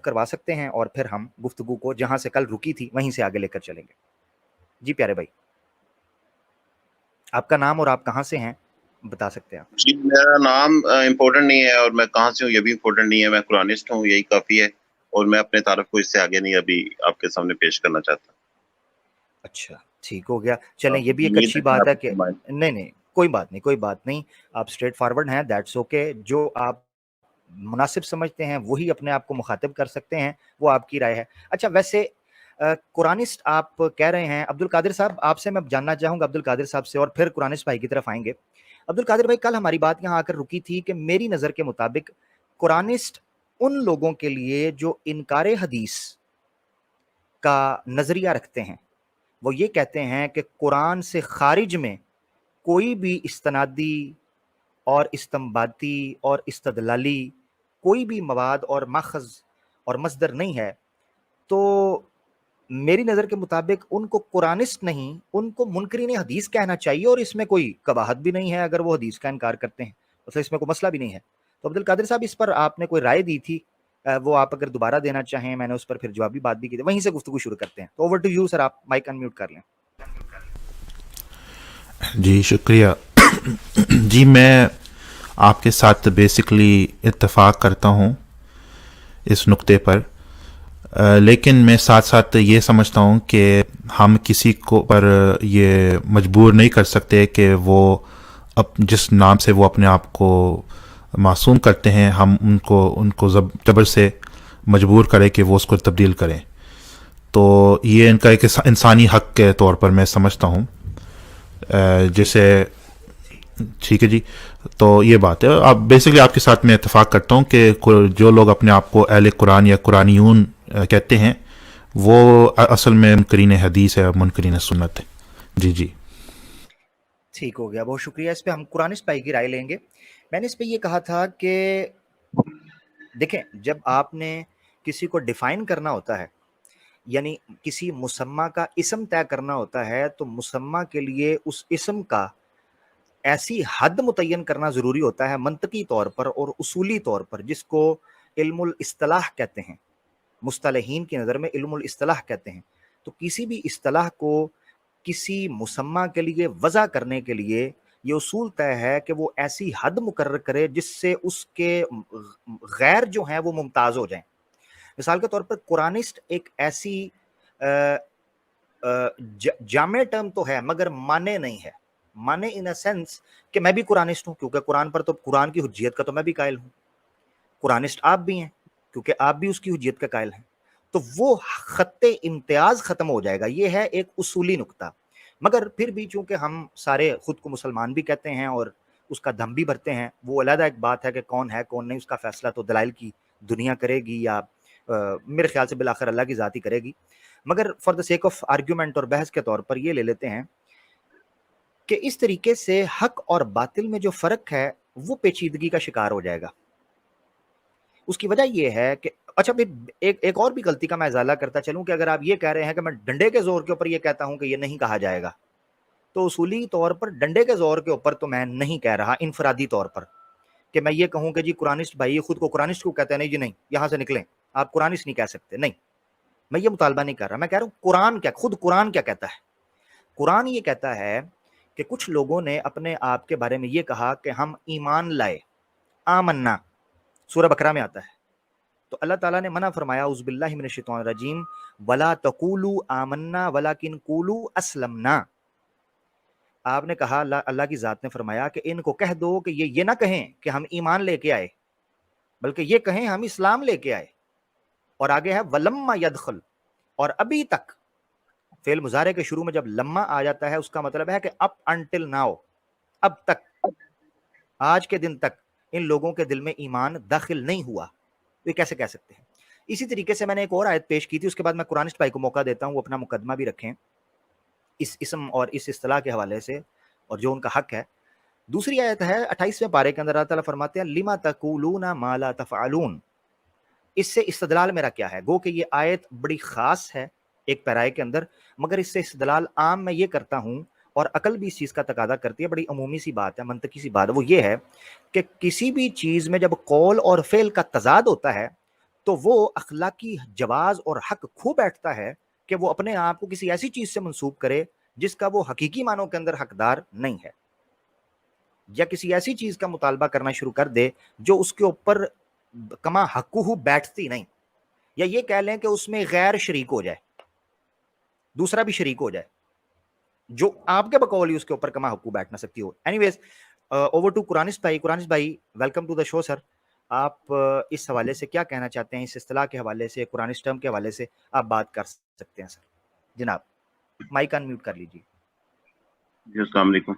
کروا سکتے ہیں اور پھر ہم گفتگو کو جہاں سے کل رکی تھی وہیں سے آگے لے کر چلیں گے. جی پیارے بھائی, آپ کا نام اور آپ کہاں سے ہیں بتا سکتے ہیں آپ؟ جی میرا نام امپورٹنٹ نہیں ہے اور میں کہاں سے ہوں یہ بھی امپورٹنٹ نہیں ہے. میں قرآنسٹ ہوں, یہی کافی ہے. اور میں اپنے تعارف کو اس سے آگے نہیں ابھی آپ کے سامنے پیش کرنا چاہتا. اچھا ٹھیک ہو گیا, چلیں یہ بھی ایک امید اچھی ہے کہ بات آپ ہے کو کہ فرمائیں. نہیں کوئی بات نہیں, کوئی بات نہیں, آپ اسٹریٹ فارورڈ ہیں, دیٹس اوکے. جو آپ مناسب سمجھتے ہیں وہی اپنے آپ کو مخاطب کر سکتے ہیں, وہ آپ کی رائے ہے. اچھا ویسے قرآنسٹ آپ کہہ رہے ہیں, عبد القادر صاحب آپ سے میں جاننا چاہوں گا, عبد القادر صاحب سے, اور پھر قرآنسٹ بھائی کی طرف آئیں گے. عبد القادر بھائی, کل ہماری بات یہاں آ کر رکی تھی کہ میری نظر کے مطابق قرآنسٹ ان لوگوں کے لیے جو انکار حدیث کا نظریہ رکھتے ہیں, وہ یہ کہتے ہیں کہ قرآن سے خارج میں کوئی بھی استنادی اور استنباطی اور استدلالی کوئی بھی مواد اور ماخذ اور مصدر نہیں ہے. تو میری نظر کے مطابق ان کو قرآنسٹ نہیں, ان کو منکرین حدیث کہنا چاہیے, اور اس میں کوئی قباحت بھی نہیں ہے اگر وہ حدیث کا انکار کرتے ہیں, تو اس میں کوئی مسئلہ بھی نہیں ہے. تو عبد القادر صاحب اس پر آپ نے کوئی رائے دی تھی, وہ آپ اگر دوبارہ دینا چاہیں, میں نے اس پر پھر جوابی بات بھی کی تھی, وہیں سے گفتگو شروع کرتے ہیں. تو اوور ٹو یو سر, آپ مائک انمیوٹ کر لیں. جی شکریہ. جی میں آپ کے ساتھ بیسکلی اتفاق کرتا ہوں اس نقطے پر, لیکن میں ساتھ ساتھ یہ سمجھتا ہوں کہ ہم کسی کو پر یہ مجبور نہیں کر سکتے کہ وہ جس نام سے وہ اپنے آپ کو معصوم کرتے ہیں, ہم ان کو جبر سے مجبور کریں کہ وہ اس کو تبدیل کریں. تو یہ ان کا ایک انسانی حق کے طور پر میں سمجھتا ہوں. جیسے ٹھیک ہے جی, تو یہ بات ہے. اب بیسکلی آپ کے ساتھ میں اتفاق کرتا ہوں کہ جو لوگ اپنے آپ کو اہل قرآن یا قرآنیون کہتے ہیں وہ اصل میں منکرین حدیث ہے, منکرین سنت ہے. جی جی ٹھیک ہو گیا, بہت شکریہ. اس پہ ہم قرآنسٹ بھائی کی رائے لیں گے. میں نے اس پہ یہ کہا تھا کہ دیکھیں, جب آپ نے کسی کو ڈیفائن کرنا ہوتا ہے, یعنی کسی مسمہ کا اسم طے کرنا ہوتا ہے, تو مسمہ کے لیے اس اسم کا ایسی حد متعین کرنا ضروری ہوتا ہے منطقی طور پر اور اصولی طور پر, جس کو علم الاصطلاح کہتے ہیں. مصطلحین کی نظر میں علم الاصطلاح کہتے ہیں. تو کسی بھی اصطلاح کو کسی مسمہ کے لیے وضع کرنے کے لیے یہ اصول طے ہے کہ وہ ایسی حد مقرر کرے جس سے اس کے غیر جو ہیں وہ ممتاز ہو جائیں. مثال کے طور پر قرآنسٹ ایک ایسی جامع ٹرم تو ہے مگر مانے نہیں ہے. مانے ان اے سینس کہ میں بھی قرآنسٹ ہوں, کیونکہ قرآن پر تو قرآن کی حجیت کا تو میں بھی قائل ہوں. قرآنسٹ آپ بھی ہیں کیونکہ آپ بھی اس کی حجیت کا قائل ہیں. تو وہ خط امتیاز ختم ہو جائے گا. یہ ہے ایک اصولی نقطہ. مگر پھر بھی چونکہ ہم سارے خود کو مسلمان بھی کہتے ہیں اور اس کا دم بھی بھرتے ہیں, وہ علیحدہ ایک بات ہے کہ کون ہے کون نہیں, اس کا فیصلہ تو دلائل کی دنیا کرے گی, یا میرے خیال سے بالآخر اللہ کی ذات ہی کرے گی. مگر for the sake of argument اور بحث کے طور پر یہ لے لیتے ہیں کہ اس طریقے سے حق اور باطل میں جو فرق ہے وہ پیچیدگی کا شکار ہو جائے گا. اس کی وجہ یہ ہے کہ اچھا ایک اور بھی غلطی کا میں ازالہ کرتا چلوں کہ اگر آپ یہ کہہ رہے ہیں کہ میں ڈنڈے کے زور کے اوپر یہ کہتا ہوں کہ یہ نہیں کہا جائے گا, تو اصولی طور پر ڈنڈے کے زور کے اوپر تو میں نہیں کہہ رہا, انفرادی طور پر کہ میں یہ کہوں کہ جی قرآنسٹ بھائی خود کو قرآنسٹ کو کہتے ہیں, نہیں جی نہیں, یہاں سے نکلیں, آپ قرآنسٹ نہیں کہہ سکتے. نہیں, میں یہ مطالبہ نہیں کر رہا. میں کہہ رہا ہوں قرآن کیا, خود قرآن کیا کہتا ہے. قرآن یہ کہتا ہے کہ کچھ لوگوں نے اپنے آپ کے بارے میں یہ کہا کہ ہم ایمان لائے, آمنا, سورہ بقرہ میں آتا ہے. تو اللہ تعالیٰ نے منع فرمایا, اعوذ باللہ من الشیطان الرجیم, ولا تقولوا آمنا ولکن قولوا اسلمنا. آپ نے کہا, اللہ کی ذات نے فرمایا کہ ان کو کہہ دو کہ یہ نہ کہیں کہ ہم ایمان لے کے آئے, بلکہ یہ کہیں ہم اسلام لے کے آئے. اور آگے ہے ولما یدخل, اور ابھی تک. فعل مضارع کے شروع میں جب لما آ جاتا ہے اس کا مطلب ہے کہ اپ انٹل ناؤ, اب تک, آج کے دن تک ان لوگوں کے دل میں ایمان داخل نہیں ہوا. یہ کیسے کہہ سکتے ہیں؟ اسی طریقے سے میں نے ایک اور آیت پیش کی تھی, اس کے بعد میں قرآنسٹ بھائی کو موقع دیتا ہوں وہ اپنا مقدمہ بھی رکھیں اس اسم اور اس اصطلاح کے حوالے سے, اور جو ان کا حق ہے. دوسری آیت ہے 28ویں پارے کے اندر, اللہ تعالیٰ فرماتے ہیں لما تقولون ما لا تفعلون. اس سے استدلال میرا کیا ہے؟ گو کہ یہ آیت بڑی خاص ہے ایک پیرائے کے اندر, مگر اس سے استدلال عام میں یہ کرتا ہوں, اور عقل بھی اس چیز کا تقاضا کرتی ہے, بڑی عمومی سی بات ہے, منطقی سی بات ہے. وہ یہ ہے کہ کسی بھی چیز میں جب قول اور فعل کا تضاد ہوتا ہے تو وہ اخلاقی جواز اور حق کھو بیٹھتا ہے کہ وہ اپنے آپ کو کسی ایسی چیز سے منسوب کرے جس کا وہ حقیقی معنوں کے اندر حقدار نہیں ہے، یا کسی ایسی چیز کا مطالبہ کرنا شروع کر دے جو اس کے اوپر کما حقوہ بیٹھتی نہیں، یا یہ کہہ لیں کہ اس میں غیر شریک ہو جائے، دوسرا بھی شریک ہو جائے جو آپ کے بقول ہی اس کے اوپر کما حقوق بیٹھ نہ سکتی ہو۔ اینی ویز اوور ٹو قرآنسٹ بھائی۔ قرآنسٹ بھائی ویلکم ٹو دا شو سر۔ آپ اس حوالے سے کیا کہنا چاہتے ہیں، اس اصطلاح کے حوالے سے، قرآنسٹ ٹرم کے حوالے سے آپ بات کر سکتے ہیں سر۔ جناب مائک ان میوٹ کر لیجیے۔ جی السلام علیکم۔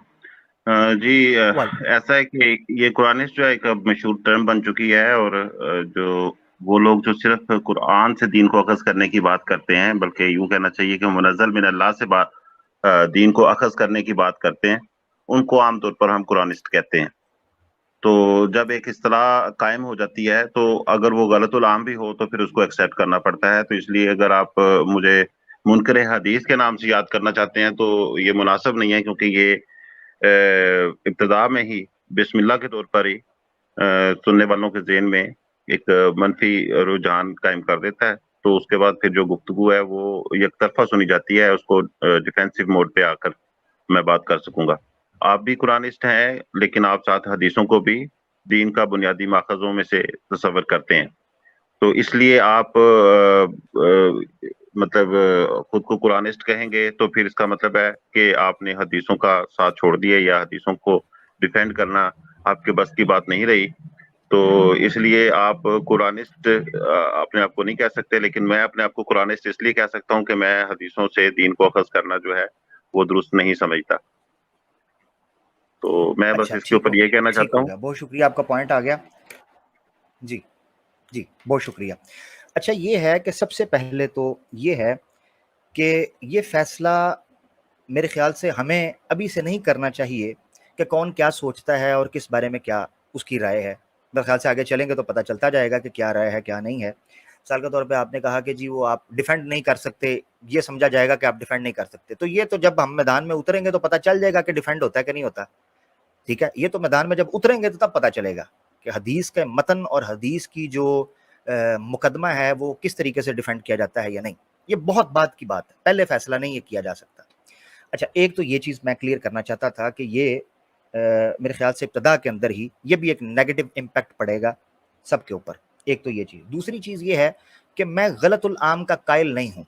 جی ایسا ہے کہ یہ قرآنسٹ جو ہے ایک مشہور ٹرم بن چکی ہے، اور جو وہ لوگ جو صرف قرآن سے دین کو اخذ کرنے کی بات کرتے ہیں، بلکہ یوں کہنا چاہیے کہ منزل من اللہ سے دین کو اخذ کرنے کی بات کرتے ہیں، ان کو عام طور پر ہم قرآنسٹ کہتے ہیں۔ تو جب ایک اصطلاح قائم ہو جاتی ہے تو اگر وہ غلط العام بھی ہو تو پھر اس کو ایکسیپٹ کرنا پڑتا ہے۔ تو اس لیے اگر آپ مجھے منکر حدیث کے نام سے یاد کرنا چاہتے ہیں تو یہ مناسب نہیں ہے، کیونکہ یہ ابتدا میں ہی بسم اللہ کے طور پر ہی سننے والوں کے ذہن میں ایک منفی رجحان قائم کر دیتا ہے۔ تو اس کے بعد پھر جو گفتگو ہے وہ یک طرفہ سنی جاتی ہے، اس کو ڈیفینسو موڈ پہ آ کر میں بات کر سکوں گا۔ آپ بھی قرآنسٹ ہیں، لیکن آپ ساتھ حدیثوں کو بھی دین کا بنیادی ماخذوں میں سے تصور کرتے ہیں۔ تو اس لیے آپ مطلب خود کو قرآنسٹ کہیں گے تو پھر اس کا مطلب ہے کہ آپ نے حدیثوں کا ساتھ چھوڑ دیا، یا حدیثوں کو ڈیفینڈ کرنا آپ کے بس کی بات نہیں رہی۔ تو اس لیے آپ قرآنسٹ اپنے آپ کو نہیں کہہ سکتے، لیکن میں اپنے آپ کو قرآنسٹ اس لیے کہہ سکتا ہوں کہ میں حدیثوں سے دین کو اخذ کرنا جو ہے وہ درست نہیں سمجھتا۔ تو میں بس اس کے اوپر یہ کہنا چاہتا ہوں۔ بہت شکریہ، آپ کا پوائنٹ آ گیا۔ جی جی بہت شکریہ۔ اچھا یہ ہے کہ سب سے پہلے تو یہ ہے کہ یہ فیصلہ میرے خیال سے ہمیں ابھی سے نہیں کرنا چاہیے کہ کون کیا سوچتا ہے اور کس بارے میں کیا اس کی رائے ہے۔ میرے خیال سے آگے چلیں گے تو پتہ چلتا جائے گا کہ کیا رائے ہے کیا نہیں ہے۔ مثال کے طور پہ آپ نے کہا کہ جی وہ آپ ڈیفینڈ نہیں کر سکتے، یہ سمجھا جائے گا کہ آپ ڈیفینڈ نہیں کر سکتے، تو یہ تو جب ہم میدان میں اتریں گے تو پتہ چل جائے گا کہ ڈیفینڈ ہوتا ہے کہ نہیں ہوتا۔ ٹھیک ہے، یہ تو میدان میں جب اتریں گے تو تب پتہ چلے گا کہ حدیث کے متن اور حدیث کی جو مقدمہ ہے وہ کس طریقے سے ڈیفینڈ کیا جاتا ہے یا نہیں۔ یہ بہت بات کی بات ہے، پہلے فیصلہ نہیں یہ کیا جا سکتا۔ اچھا ایک تو یہ چیز میں کلیئر کرنا چاہتا تھا کہ یہ میرے خیال سے ابتدا کے اندر ہی یہ بھی ایک نیگیٹو امپیکٹ پڑے گا سب کے اوپر۔ ایک تو یہ چیز، دوسری چیز یہ ہے کہ میں غلط العام کا قائل نہیں ہوں،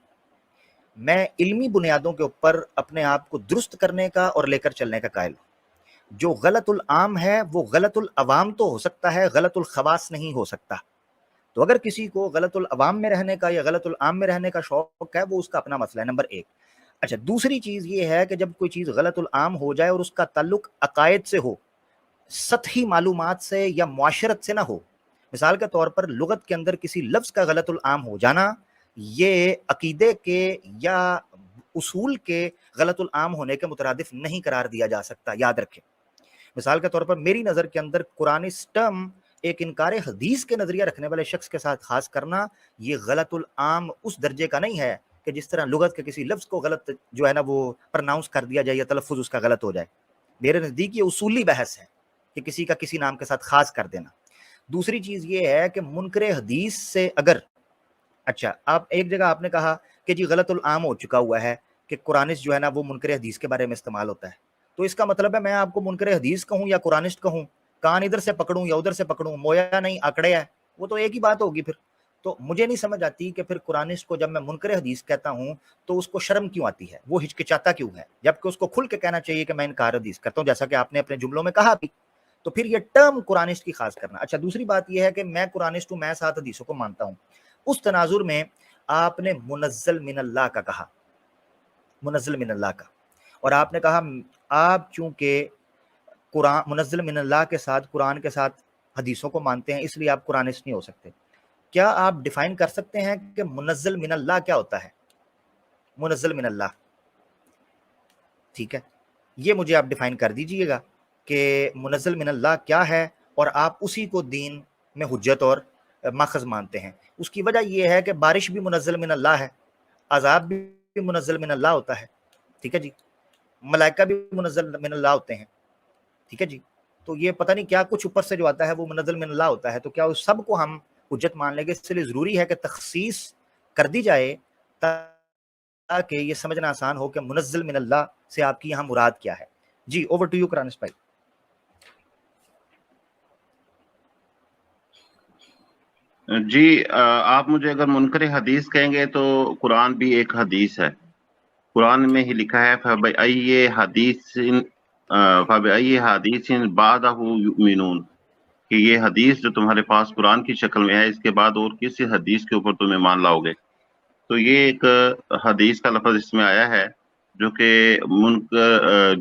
میں علمی بنیادوں کے اوپر اپنے آپ کو درست کرنے کا اور لے کر چلنے کا قائل ہوں۔ جو غلط العام ہے وہ غلط العوام تو ہو سکتا ہے، غلط الخواص نہیں ہو سکتا۔ تو اگر کسی کو غلط العوام میں رہنے کا یا غلط العام میں رہنے کا شوق ہے وہ اس کا اپنا مسئلہ ہے، نمبر ایک۔ اچھا دوسری چیز یہ ہے کہ جب کوئی چیز غلط العام ہو جائے اور اس کا تعلق عقائد سے ہو، سطحی معلومات سے یا معاشرت سے نہ ہو، مثال کے طور پر لغت کے اندر کسی لفظ کا غلط العام ہو جانا، یہ عقیدے کے یا اصول کے غلط العام ہونے کے مترادف نہیں قرار دیا جا سکتا، یاد رکھیں۔ مثال کے طور پر میری نظر کے اندر قرآنسٹ ٹرم ایک انکار حدیث کے نظریہ رکھنے والے شخص کے ساتھ خاص کرنا یہ غلط العام اس درجے کا نہیں ہے کہ جس طرح لغت کے کسی لفظ کو غلط جو ہے نا وہ پرناؤنس کر دیا جائے یا تلفظ اس کا غلط ہو جائے۔ میرے نزدیک یہ اصولی بحث ہے کہ کسی کا کسی نام کے ساتھ خاص کر دینا۔ دوسری چیز یہ ہے کہ منکر حدیث سے اگر اچھا آپ ایک جگہ آپ نے کہا کہ جی غلط العام ہو چکا ہوا ہے کہ قرآنسٹ جو ہے نا وہ منکر حدیث کے بارے میں استعمال ہوتا ہے، تو اس کا مطلب ہے میں آپ کو منکر حدیث کہوں یا قرآنسٹ کہوں، کان ادھر سے پکڑوں یا ادھر سے پکڑوں، مویا نہیں آکڑے ہے، وہ تو ایک ہی بات ہوگی۔ پھر تو مجھے نہیں سمجھ آتی کہ پھر قرآنسٹ کو جب میں منکر حدیث کہتا ہوں تو اس کو شرم کیوں آتی ہے، وہ ہچکچاتا کیوں ہے، جبکہ اس کو کھل کے کہنا چاہیے کہ میں انکار حدیث کرتا ہوں، جیسا کہ آپ نے اپنے جملوں میں کہا بھی۔ تو پھر یہ ٹرم قرآنسٹ کی خاص کرنا۔ اچھا دوسری بات یہ ہے کہ میں قرآنسٹ ہوں، میں ساتھ حدیثوں کو مانتا ہوں۔ اس تناظر میں آپ نے منزل من اللہ کا کہا، منزل من اللہ کا، اور آپ نے کہا آپ چونکہ قرآن منزل من اللہ کے ساتھ قرآن کے ساتھ حدیثوں کو مانتے ہیں اس لیے آپ قرآنسٹ نہیں ہو سکتے۔ کیا آپ ڈیفائن کر سکتے ہیں کہ منزل من اللہ کیا ہوتا ہے؟ منزل من اللہ، ٹھیک ہے، یہ مجھے آپ ڈیفائن کر دیجئے گا کہ منزل من اللہ کیا ہے، اور آپ اسی کو دین میں حجت اور ماخذ مانتے ہیں۔ اس کی وجہ یہ ہے کہ بارش بھی منزل من اللہ ہے، عذاب بھی منزل من اللہ ہوتا ہے، ٹھیک ہے جی، ملائکہ بھی منزل من اللہ ہوتے ہیں، ٹھیک ہے جی۔ تو یہ پتہ نہیں کیا کچھ اوپر سے جو آتا ہے وہ منزل من اللہ ہوتا ہے، تو کیا اس سب کو ہم حجت مان لیں گے. اس لیے ضروری ہے کہ تخصیص کر دی جائے تاکہ یہ سمجھنا آسان ہو کہ منزل من اللہ سے آپ کی یہاں مراد کیا ہے. جی اوور ٹو یو قرآنس بھائی. جی آپ مجھے اگر منکر حدیث کہیں گے تو قرآن بھی ایک حدیث ہے. قرآن میں ہی لکھا ہے فَبِأَيِّ حَدِيثٍ بَعْدَهُ يُؤْمِنُونَ کہ یہ حدیث جو تمہارے پاس قرآن کی شکل میں ہے اس کے بعد اور کسی حدیث کے اوپر تم ایمان لاؤ گے. تو یہ ایک حدیث کا لفظ اس میں آیا ہے جو کہ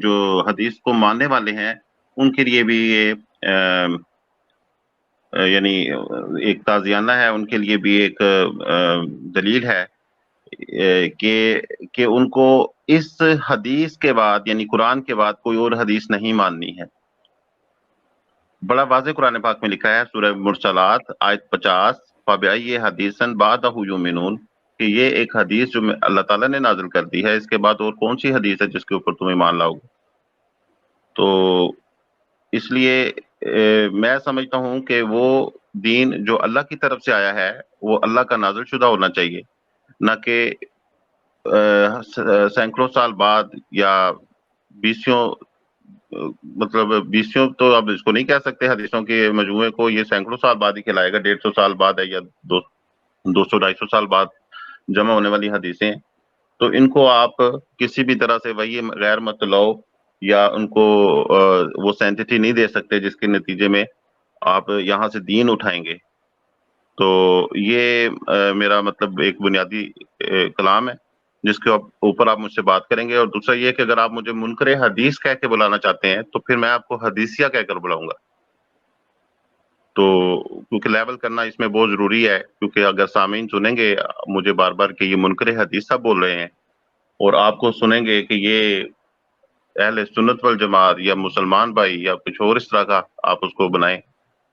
جو حدیث کو ماننے والے ہیں ان کے لیے بھی یہ یعنی ایک تازیانہ ہے, ان کے لیے بھی ایک دلیل ہے کہ ان کو اس حدیث کے بعد یعنی قرآن کے بعد کوئی اور حدیث نہیں ماننی ہے. بڑا واضح قرآن پاک میں لکھا ہے سورہ مرسلات آیت 50 فَبِأَيِّ حَدِيثٍ بَعْدَهُ يُؤْمِنُونَ کہ یہ ایک حدیث جو اللہ تعالیٰ نے نازل کر دی ہے اس کے بعد اور کون سی حدیث ہے جس کے اوپر تم ایمان لاؤ گے. تو اس لیے میں سمجھتا ہوں کہ وہ دین جو اللہ کی طرف سے آیا ہے وہ اللہ کا نازل شدہ ہونا چاہیے, نہ کہ سینکڑوں سال بعد یا بیسیوں تو اب اس کو نہیں کہہ سکتے حدیثوں کے مجموعے کو, یہ سینکڑوں سال بعد ہی کھلائے گا, 150 سال بعد ہے یا 200-250 سال بعد جمع ہونے والی حدیثیں. تو ان کو آپ کسی بھی طرح سے وہی غیر مطلوب یا ان کو وہ سینٹٹی نہیں دے سکتے جس کے نتیجے میں آپ یہاں سے دین اٹھائیں گے. تو یہ میرا مطلب ایک بنیادی کلام ہے جس کے اوپر آپ مجھ سے بات کریں گے. اور دوسرا یہ کہ اگر آپ مجھے منکر حدیث کہہ کے بلانا چاہتے ہیں تو پھر میں آپ کو حدیثیہ کہہ کر بلاؤں گا. تو کیونکہ لیول کرنا اس میں بہت ضروری ہے, کیونکہ اگر سامعین سنیں گے مجھے بار بار کہ یہ منکر حدیث صاحب بول رہے ہیں اور آپ کو سنیں گے کہ یہ اہل سنت والجماعت یا مسلمان بھائی یا کچھ اور اس طرح کا آپ اس کو بنائیں,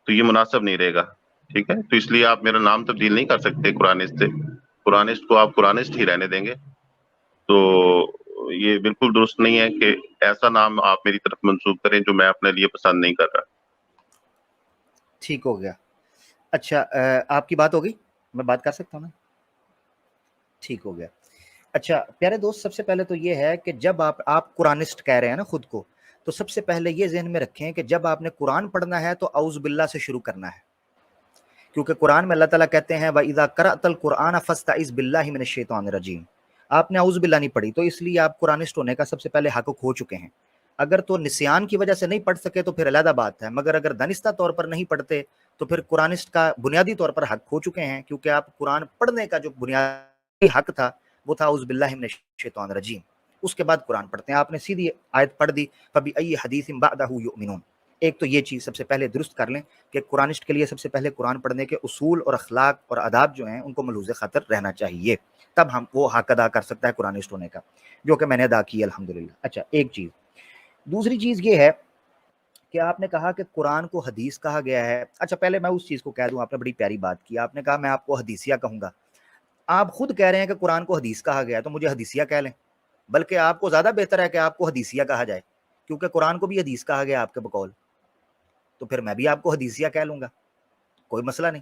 تو یہ مناسب نہیں رہے گا. ٹھیک ہے, تو اس لیے آپ میرا نام تبدیل نہیں کر سکتے قرآنسٹ سے. قرآنسٹ کو آپ قرآنسٹ ہی رہنے دیں گے. تو یہ بالکل درست نہیں ہے کہ ایسا نام آپ میری طرف منسوب کریں جو میں اپنے لیے پسند نہیں کر رہا. ٹھیک ہو گیا. اچھا آپ کی بات ہو گئی, میں بات کر سکتا ہوں نا؟ ٹھیک ہو گیا. اچھا پیارے دوست, سب سے پہلے تو یہ ہے کہ جب آپ قرآنسٹ کہہ رہے ہیں نا خود کو, تو سب سے پہلے یہ ذہن میں رکھیں کہ جب آپ نے قرآن پڑھنا ہے تو اعوذ باللہ سے شروع کرنا ہے, کیونکہ قرآن میں اللہ تعالیٰ کہتے ہیں وَإِذَا قَرَأْتَ الْقُرْآنَ فَاسْتَعِذْ بِاللَّهِ مِنَ الشَّيْطَانِ الرَّجِيمِ. آپ نے اعوذ باللہ نہیں پڑھی تو اس لیے آپ قرآنسٹ ہونے کا سب سے پہلے حق کھو چکے ہیں. اگر تو نسیان کی وجہ سے نہیں پڑھ سکے تو پھر علیحدہ بات ہے, مگر اگر دانستہ طور پر نہیں پڑھتے تو پھر قرآنسٹ کا بنیادی طور پر حق کھو چکے ہیں, کیونکہ آپ قرآن پڑھنے کا جو بنیادی حق تھا وہ تھا اعوذ باللہ من الشیطان الرجیم. اس کے بعد قرآن پڑھتے ہیں. آپ نے سیدھی آیت پڑھ دی فَبِأَيِّ حَدِيثٍ بَعْدَهُ يُؤْمِنُونَ. ایک تو یہ چیز سب سے پہلے درست کر لیں کہ قرآنسٹ کے لیے سب سے پہلے قرآن پڑھنے کے اصول اور اخلاق اور آداب جو ہیں ان کو ملحوظ خاطر رہنا چاہیے, تب ہم وہ حق ادا کر سکتا ہے قرآنسٹ ہونے کا, جو کہ میں نے ادا کی الحمدللہ. اچھا ایک چیز. دوسری چیز یہ ہے کہ آپ نے کہا کہ قرآن کو حدیث کہا گیا ہے. اچھا پہلے میں اس چیز کو کہہ دوں, آپ نے بڑی پیاری بات کی, آپ نے کہا میں آپ کو حدیثیہ کہوں گا. آپ خود کہہ رہے ہیں کہ قرآن کو حدیث کہا گیا ہے تو مجھے حدیثیہ کہہ لیں, بلکہ آپ کو زیادہ بہتر ہے کہ آپ کو حدیثیہ کہا جائے, کیونکہ قرآن کو بھی حدیث کہا گیا آپ کے بقول, تو پھر میں بھی آپ کو حدیثیہ کہہ لوں گا, کوئی مسئلہ نہیں.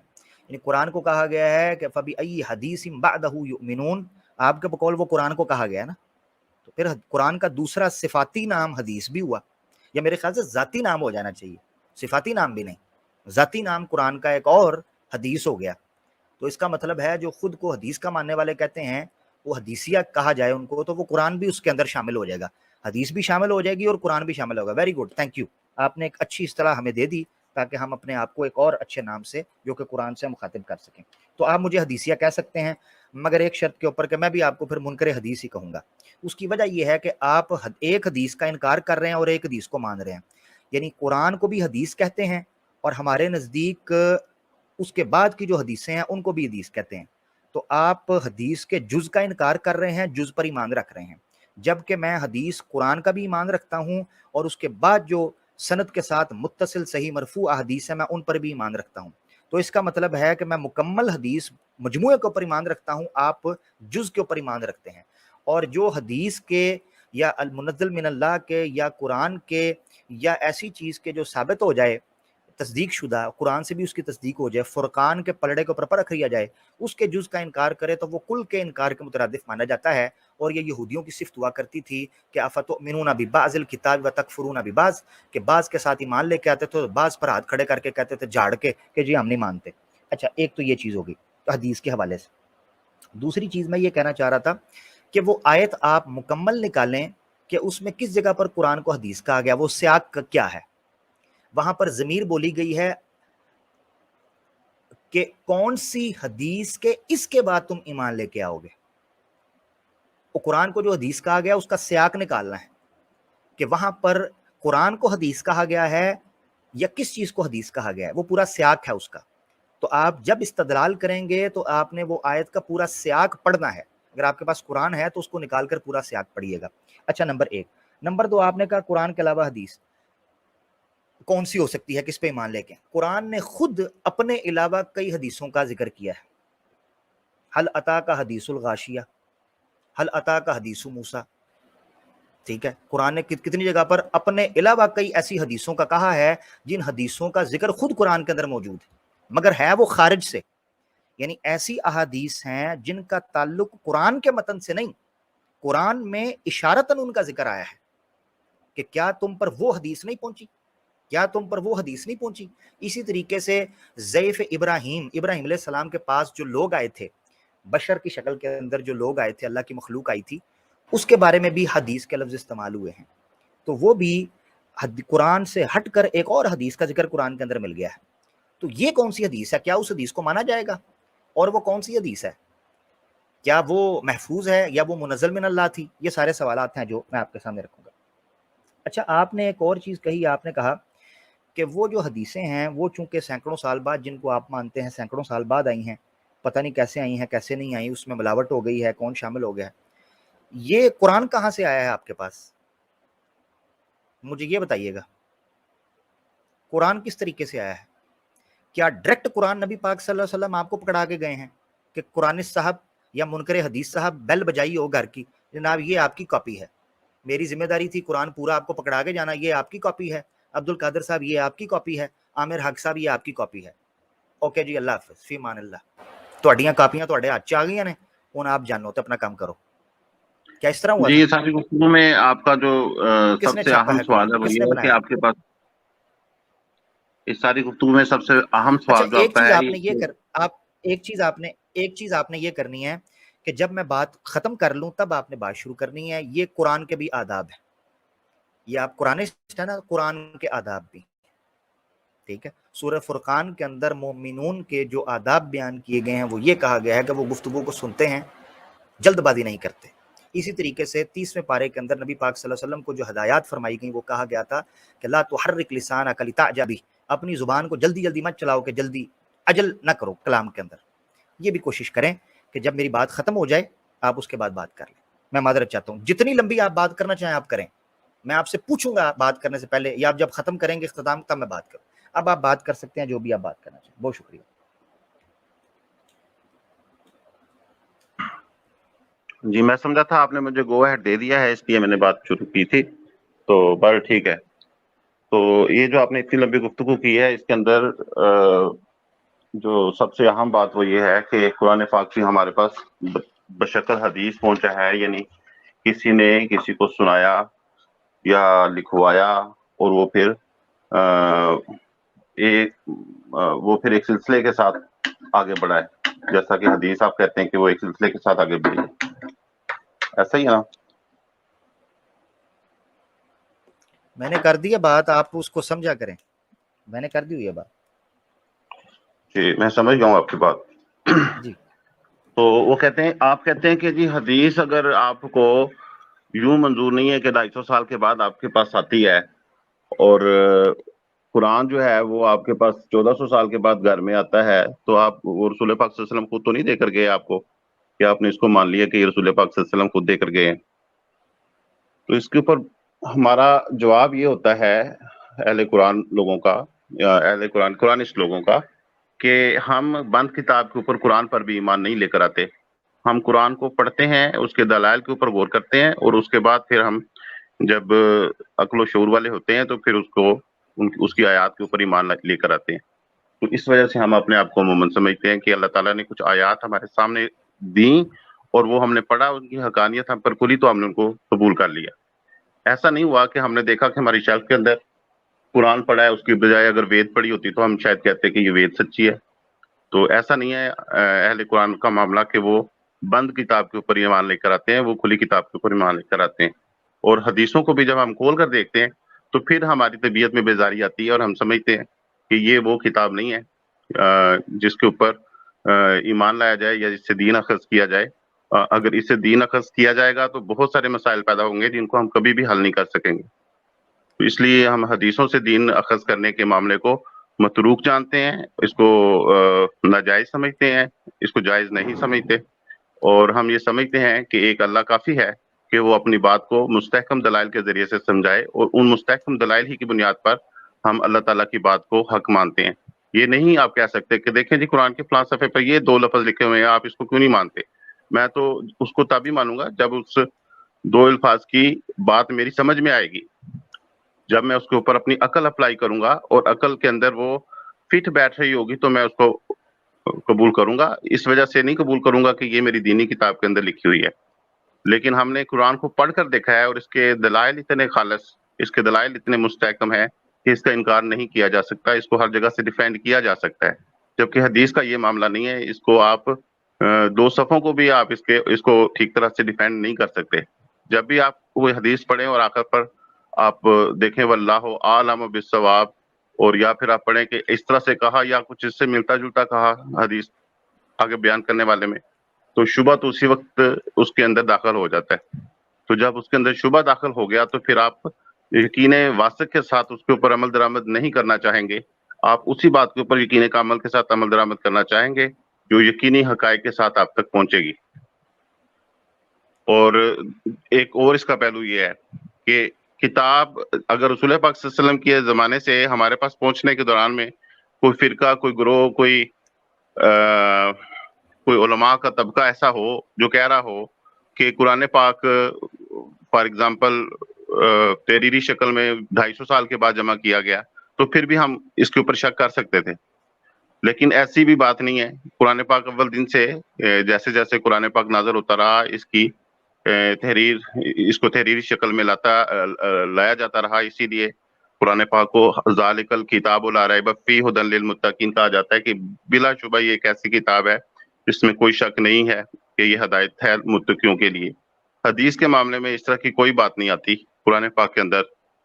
یعنی قرآن کو کہا گیا ہے کہ فَبِأَيِّ حَدِيثٍ بَعْدَهُ يُؤْمِنُونَ, آپ کے بقول وہ قرآن کو کہا گیا نا, تو پھر قرآن کا دوسرا صفاتی نام حدیث بھی ہوا, یا میرے خیال سے ذاتی نام ہو جانا چاہیے, صفاتی نام بھی نہیں, ذاتی نام قرآن کا ایک اور حدیث ہو گیا. تو اس کا مطلب ہے جو خود کو حدیث کا ماننے والے کہتے ہیں وہ حدیثیہ کہا جائے ان کو, تو وہ قرآن بھی اس کے اندر شامل ہو جائے گا, حدیث بھی شامل ہو جائے گی اور قرآن بھی شامل ہوگا. Very good, thank you. آپ نے ایک اچھی اصطلاح ہمیں دے دی تاکہ ہم اپنے آپ کو ایک اور اچھے نام سے جو کہ قرآن سے مخاطب کر سکیں. تو آپ مجھے حدیثیہ کہہ سکتے ہیں, مگر ایک شرط کے اوپر کہ میں بھی آپ کو پھر منکر حدیث ہی کہوں گا. اس کی وجہ یہ ہے کہ آپ ایک حدیث کا انکار کر رہے ہیں اور ایک حدیث کو مان رہے ہیں. یعنی قرآن کو بھی حدیث کہتے ہیں اور ہمارے نزدیک اس کے بعد کی جو حدیثیں ہیں ان کو بھی حدیث کہتے ہیں. تو آپ حدیث کے جز کا انکار کر رہے ہیں, جز پر ایمان رکھ رہے ہیں, جبکہ میں حدیث قرآن کا بھی ایمان رکھتا ہوں اور اس کے بعد جو سند کے ساتھ متصل صحیح مرفوع احادیث ہیں میں ان پر بھی ایمان رکھتا ہوں. تو اس کا مطلب ہے کہ میں مکمل حدیث مجموعے کے اوپر ایمان رکھتا ہوں, آپ جز کے اوپر ایمان رکھتے ہیں. اور جو حدیث کے یا المنزل من اللہ کے یا قرآن کے یا ایسی چیز کے جو ثابت ہو جائے تصدیق شدہ قرآن سے بھی اس کی تصدیق ہو جائے, فرقان کے پلڑے کے اوپر پرکھ لیا جائے, اس کے جز کا انکار کرے تو وہ کل کے انکار کے مترادف مانا جاتا ہے. اور یہ یہودیوں کی صفت ہوا کرتی تھی کہ افتؤمنون ببعض الکتاب وتکفرون ببعض, کہ بعض کے ساتھ ایمان لے کے آتے تھے, بعض پر ہاتھ کھڑے کر کے کہتے تھے جھاڑ کے کہ جی ہم نہیں مانتے. اچھا, ایک تو یہ چیز ہوگی حدیث کے حوالے سے. دوسری چیز میں یہ کہنا چاہ رہا تھا کہ وہ آیت آپ مکمل نکالیں کہ اس میں کس جگہ پر قرآن کو حدیث کہا گیا, وہ سیاق کیا ہے. وہاں پر ضمیر بولی گئی ہے کہ کون سی حدیث کے اس کے بعد تم ایمان لے کے آؤ گے. وہ قرآن کو جو حدیث کہا گیا اس کا سیاق نکالنا ہے کہ وہاں پر قرآن کو حدیث کہا گیا ہے یا کس چیز کو حدیث کہا گیا ہے, وہ پورا سیاق ہے اس کا. تو آپ جب استدلال کریں گے تو آپ نے وہ آیت کا پورا سیاق پڑھنا ہے. اگر آپ کے پاس قرآن ہے تو اس کو نکال کر پورا سیاق پڑھیے گا. اچھا, نمبر 1. نمبر 2, آپ نے کہا قرآن کے علاوہ حدیث کون سی ہو سکتی ہے, کس پہ ایمان لے کے. قرآن نے خود اپنے علاوہ کئی حدیثوں کا ذکر کیا ہے. حل اتاک حدیث الغاشیہ, حل اتاک حدیث موسیٰ. ٹھیک ہے, قرآن نے کتنی جگہ پر اپنے علاوہ کئی ایسی حدیثوں کا کہا ہے جن حدیثوں کا ذکر خود قرآن کے اندر موجود ہے, مگر ہے وہ خارج سے. یعنی ایسی احادیث ہیں جن کا تعلق قرآن کے متن سے نہیں, قرآن میں اشارتاً ان کا ذکر آیا ہے کہ کیا تم پر وہ حدیث نہیں پہنچی, کیا تم پر وہ حدیث نہیں پہنچی. اسی طریقے سے ضیف ابراہیم علیہ السلام کے پاس جو لوگ آئے تھے, بشر کی شکل کے اندر جو لوگ آئے تھے, اللہ کی مخلوق آئی تھی, اس کے بارے میں بھی حدیث کے لفظ استعمال ہوئے ہیں. تو وہ بھی قرآن سے ہٹ کر ایک اور حدیث کا ذکر قرآن کے اندر مل گیا ہے. تو یہ کون سی حدیث ہے, کیا اس حدیث کو مانا جائے گا, اور وہ کون سی حدیث ہے, کیا وہ محفوظ ہے یا وہ منزل من اللہ تھی. یہ سارے سوالات ہیں جو میں آپ کے سامنے رکھوں گا. اچھا, آپ نے ایک اور چیز کہی, آپ نے کہا کہ وہ جو حدیثیں ہیں وہ چونکہ سینکڑوں سال بعد, جن کو آپ مانتے ہیں سینکڑوں سال بعد آئی ہیں, پتہ نہیں کیسے آئی ہیں کیسے نہیں آئی, اس میں ملاوٹ ہو گئی ہے, کون شامل ہو گیا ہے. یہ قرآن کہاں سے آیا ہے آپ کے پاس, مجھے یہ بتائیے گا. قرآن کس طریقے سے آیا ہے؟ کیا ڈائریکٹ قرآن نبی پاک صلی اللہ علیہ وسلم آپ کو پکڑا کے گئے ہیں کہ قرآنسٹ صاحب یا منکر حدیث صاحب بیل بجائی ہو گھر کی, جناب یہ آپ کی کاپی ہے, میری ذمہ داری تھی قرآن پورا آپ کو پکڑا کے جانا, یہ آپ کی کاپی ہے. عبد القادر صاحب یہ آپ کی کاپی ہے, عامر حق صاحب یہ آپ کی کاپی ہے. اوکے جی, اللہ حافظ, فی امان اللہ. تہاڈیاں کاپیاں تہاڈے ہاتھ چ آ گئی نے, ہن آپ جانو تے اپنا کام کرو. کیا اس طرح ہوا جی, تھا؟ یہ ساری گفتگو میں آپ کا جو کس سب نے سے چھاپا اہم ہے سوال قرآن, ہے وہ کس یہ نے ہے کہ بنایا؟ آپ کے پاس اس ساری گفتگو میں سب سے اہم اچھا, سوال جو آپ ایک کا چیز ہے آپ نے یہ کر, آپ ایک چیز آپ نے یہ کرنی ہے کہ جب میں بات ختم کر لوں تب آپ نے بات شروع کرنی ہے. یہ قرآن کے بھی آداب ہیں, یہ آپ قرآنسٹ ہے نا, قرآن کے آداب بھی. ٹھیک ہے, سورہ فرقان کے اندر مومنون کے جو آداب بیان کیے گئے ہیں وہ یہ کہا گیا ہے کہ وہ گفتگو کو سنتے ہیں, جلد بازی نہیں کرتے. اسی طریقے سے 30ویں پارے کے اندر نبی پاک صلی اللہ علیہ وسلم کو جو ہدایات فرمائی گئیں وہ کہا گیا تھا کہ لا تحرک لسانک لتعجل بہ, اپنی زبان کو جلدی جلدی مت چلاؤ کہ جلدی عجل نہ کرو کلام کے اندر. یہ بھی کوشش کریں کہ جب میری بات ختم ہو جائے آپ اس کے بعد بات کر لیں. میں معذرت چاہتا ہوں, جتنی لمبی آپ بات کرنا چاہیں آپ کریں, میں آپ سے پوچھوں گا بات کرنے سے پہلے, یا آپ جب ختم کریں گے اختتام تب میں بات کروں. اب آپ بات کر سکتے ہیں جو بھی آپ بات کرنا چاہیں. بہت شکریہ. جی, میں سمجھا تھا آپ نے مجھے گو ہیڈ دے دیا ہے, اس لیے میں نے بات شروع کی تھی, تو بہرحال ٹھیک ہے. تو یہ جو آپ نے اتنی لمبی گفتگو کی ہے, اس کے اندر جو سب سے اہم بات وہ یہ ہے کہ قرآن پاک سے ہمارے پاس بشکل حدیث پہنچا ہے, یعنی کسی نے کسی کو سنایا یا لکھوایا اور وہ پھر ایک سلسلے کے ساتھ آگے بڑھا ہے, جیسا کہ حدیث آپ کہتے ہیں کہ وہ ایک سلسلے کے ساتھ آگے بڑھی ہے. ایسا ہی ہے نا؟ میں نے کر دی بات, آپ اس کو سمجھا کریں, میں نے کر دی ہوئی ہے بات. جی, میں سمجھ گیا ہوں آپ کی بات. جی, تو وہ کہتے ہیں, آپ کہتے ہیں کہ جی حدیث اگر آپ کو یوں منظور نہیں ہے کہ 250 سال کے بعد آپ کے پاس آتی ہے, اور قرآن جو ہے وہ آپ کے پاس 1400 سال کے بعد گھر میں آتا ہے, تو آپ وہ رسول پاک صلی اللہ علیہ وسلم خود تو نہیں دے کر گئے آپ کو, کہ آپ نے اس کو مان لیا کہ یہ رسول پاک صلی اللہ علیہ وسلم خود دے کر گئے ہیں. تو اس کے اوپر ہمارا جواب یہ ہوتا ہے اہل قرآن لوگوں کا, یا اہل قرآنسٹ لوگوں کا, کہ ہم بند کتاب کے اوپر قرآن پر بھی ایمان نہیں لے کر آتے. ہم قرآن کو پڑھتے ہیں, اس کے دلائل کے اوپر غور کرتے ہیں, اور اس کے بعد پھر ہم جب عقل و شعور والے ہوتے ہیں تو پھر اس کو اس کی آیات کے اوپر ایمان لے کر آتے ہیں. تو اس وجہ سے ہم اپنے آپ کو عموماً سمجھتے ہیں کہ اللہ تعالیٰ نے کچھ آیات ہمارے سامنے دیں اور وہ ہم نے پڑھا, ان کی حقانیت ہم پر کھلی تو ہم نے ان کو قبول کر لیا. ایسا نہیں ہوا کہ ہم نے دیکھا کہ ہماری شیلف کے اندر قرآن پڑھا ہے, اس کی بجائے اگر وید پڑھی ہوتی تو ہم شاید کہتے کہ یہ وید سچی ہے. تو ایسا نہیں ہے اہل قرآن کا معاملہ کہ وہ بند کتاب کے اوپر ایمان لے کر آتے ہیں, وہ کھلی کتاب کے اوپر ایمان لے کر آتے ہیں. اور حدیثوں کو بھی جب ہم کھول کر دیکھتے ہیں تو پھر ہماری طبیعت میں بیزاری آتی ہے اور ہم سمجھتے ہیں کہ یہ وہ کتاب نہیں ہے جس کے اوپر ایمان لایا جائے یا جس سے دین اخذ کیا جائے. اگر اس سے دین اخذ کیا جائے گا تو بہت سارے مسائل پیدا ہوں گے جن کو ہم کبھی بھی حل نہیں کر سکیں گے. تو اس لیے ہم حدیثوں سے دین اخذ کرنے کے معاملے کو متروک جانتے ہیں, اس کو ناجائز سمجھتے ہیں, اس کو جائز نہیں سمجھتے. اور ہم یہ سمجھتے ہیں کہ ایک اللہ کافی ہے کہ وہ اپنی بات کو مستحکم دلائل کے ذریعے سے سمجھائے, اور ان مستحکم دلائل ہی کی بنیاد پر ہم اللہ تعالیٰ کی بات کو حق مانتے ہیں. یہ نہیں آپ کہہ سکتے کہ دیکھیں جی قرآن کے فلاں صفحے پر یہ 2 لفظ لکھے ہوئے ہیں, آپ اس کو کیوں نہیں مانتے. میں تو اس کو تبھی مانوں گا جب اس 2 الفاظ کی بات میری سمجھ میں آئے گی, جب میں اس کے اوپر اپنی عقل اپلائی کروں گا اور عقل کے اندر وہ فٹ بیٹھ رہی ہوگی تو میں اس کو قبول کروں گا. اس وجہ سے نہیں قبول کروں گا کہ یہ میری دینی کتاب کے اندر لکھی ہوئی ہے. لیکن ہم نے قرآن کو پڑھ کر دیکھا ہے اور اس کے دلائل اتنے خالص, اس کے دلائل اتنے مستحکم ہیں کہ اس کا انکار نہیں کیا جا سکتا, اس کو ہر جگہ سے ڈیفینڈ کیا جا سکتا ہے. جبکہ حدیث کا یہ معاملہ نہیں ہے, اس کو آپ 2 صفوں کو بھی آپ اس کو ٹھیک طرح سے ڈیفینڈ نہیں کر سکتے. جب بھی آپ وہ حدیث پڑھیں اور آخر پر آپ دیکھیں واللہ عالم بالصواب, اور یا پھر آپ پڑھیں کہ اس طرح سے کہا یا کچھ اس سے ملتا جلتا کہا حدیث آگے بیان کرنے والے میں, تو شبہ تو اسی وقت اس کے اندر داخل ہو جاتا ہے. تو جب اس کے اندر شبہ داخل ہو گیا تو پھر آپ یقین واثق کے ساتھ اس کے اوپر عمل درآمد نہیں کرنا چاہیں گے, آپ اسی بات کے اوپر یقین کامل کے ساتھ عمل درآمد کرنا چاہیں گے جو یقینی حقائق کے ساتھ آپ تک پہنچے گی. اور ایک اور اس کا پہلو یہ ہے کہ کتاب اگر رسول پاک صلی اللہ علیہ وسلم کے زمانے سے ہمارے پاس پہنچنے کے دوران میں کوئی فرقہ, کوئی گروہ, کوئی علماء کا طبقہ ایسا ہو جو کہہ رہا ہو کہ قرآن پاک فار ایگزامپل تحریری شکل میں 250 سال کے بعد جمع کیا گیا, تو پھر بھی ہم اس کے اوپر شک کر سکتے تھے. لیکن ایسی بھی بات نہیں ہے. قرآن پاک اول دن سے جیسے جیسے قرآن پاک نازل ہوتا رہا, اس کو تحریری شکل میں لایا جاتا رہا. اسی لیے قرآن پاک کو ذالک الکتاب لا ریب فیہ ھدی للمتقین کہا جاتا ہے کہ بلا شبہ یہ ایک ایسی کتاب ہے جس میں کوئی شک نہیں ہے کہ یہ ہدایت ہے متقیوں کے لیے. حدیث کے معاملے میں اس طرح کی کوئی بات نہیں آتی قرآن پاک کے اندر,